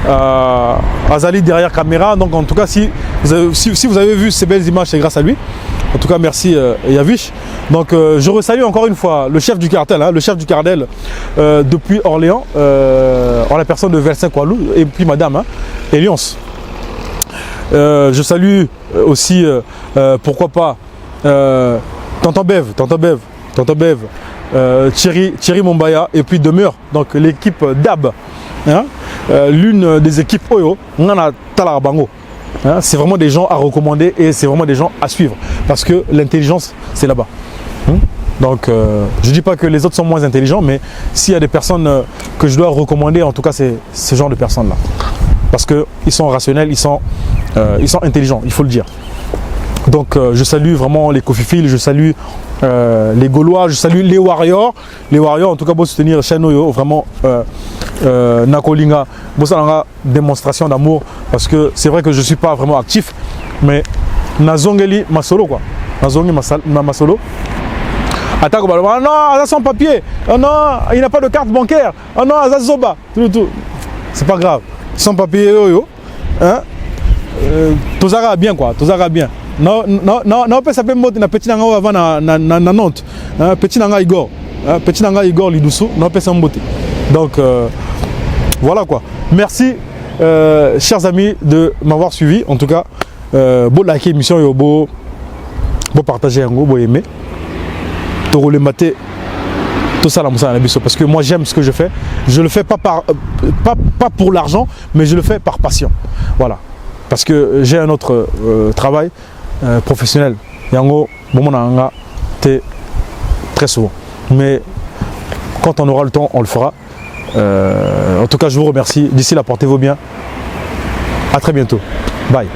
à Azali derrière caméra. Donc en tout cas, si vous avez vu ces belles images, c'est grâce à lui. En tout cas, merci Yavish. Donc je resalue encore une fois le chef du cartel, hein, le chef du cartel depuis Orléans, en la personne de Versin Koualou et puis madame hein, Eliance. Je salue aussi, pourquoi pas, Tonton Bev. Thierry Mombaya et puis Demeure, donc l'équipe DAB, hein, l'une des équipes Oyo, on a Talabango. Hein, c'est vraiment des gens à recommander et c'est vraiment des gens à suivre. Parce que l'intelligence, c'est là-bas. Donc, je ne dis pas que les autres sont moins intelligents, mais s'il y a des personnes que je dois recommander, en tout cas, c'est ce genre de personnes-là. Parce qu'ils sont rationnels, ils sont intelligents, il faut le dire. Donc, je salue vraiment les Kofifil, je salue les Gaulois, je salue les Warriors. Les Warriors, en tout cas, pour soutenir Chanoyo, vraiment, Nakolinga, pour ça, on a démonstration d'amour. Parce que c'est vrai que je ne suis pas vraiment actif, mais Nazongeli Masolo, quoi. Nazongeli Masolo. Attaque, oh non, ça sans papier. Oh non, il n'a pas de carte bancaire. Oh non, ça zoba. Tout. C'est pas grave. Sans papier, yo. Hein? Tozara bien, quoi. Tozara bien. Non, peut s'appeler mot na petit nanga avant na Nantes. Petit nanga Igor. Petit nanga Igor Lidoussou. Non, peut s'en beauté. Donc, voilà, quoi. Merci, chers amis, de m'avoir suivi. En tout cas, beau liker l'émission, beau partager, beau aimer. Le maté, tout ça, parce que moi j'aime ce que je fais. Je le fais pas pour l'argent, mais je le fais par passion. Voilà. Parce que j'ai un autre travail professionnel. Yango, très souvent. Mais quand on aura le temps, on le fera. En tout cas, je vous remercie. D'ici là, portez-vous bien. À très bientôt. Bye.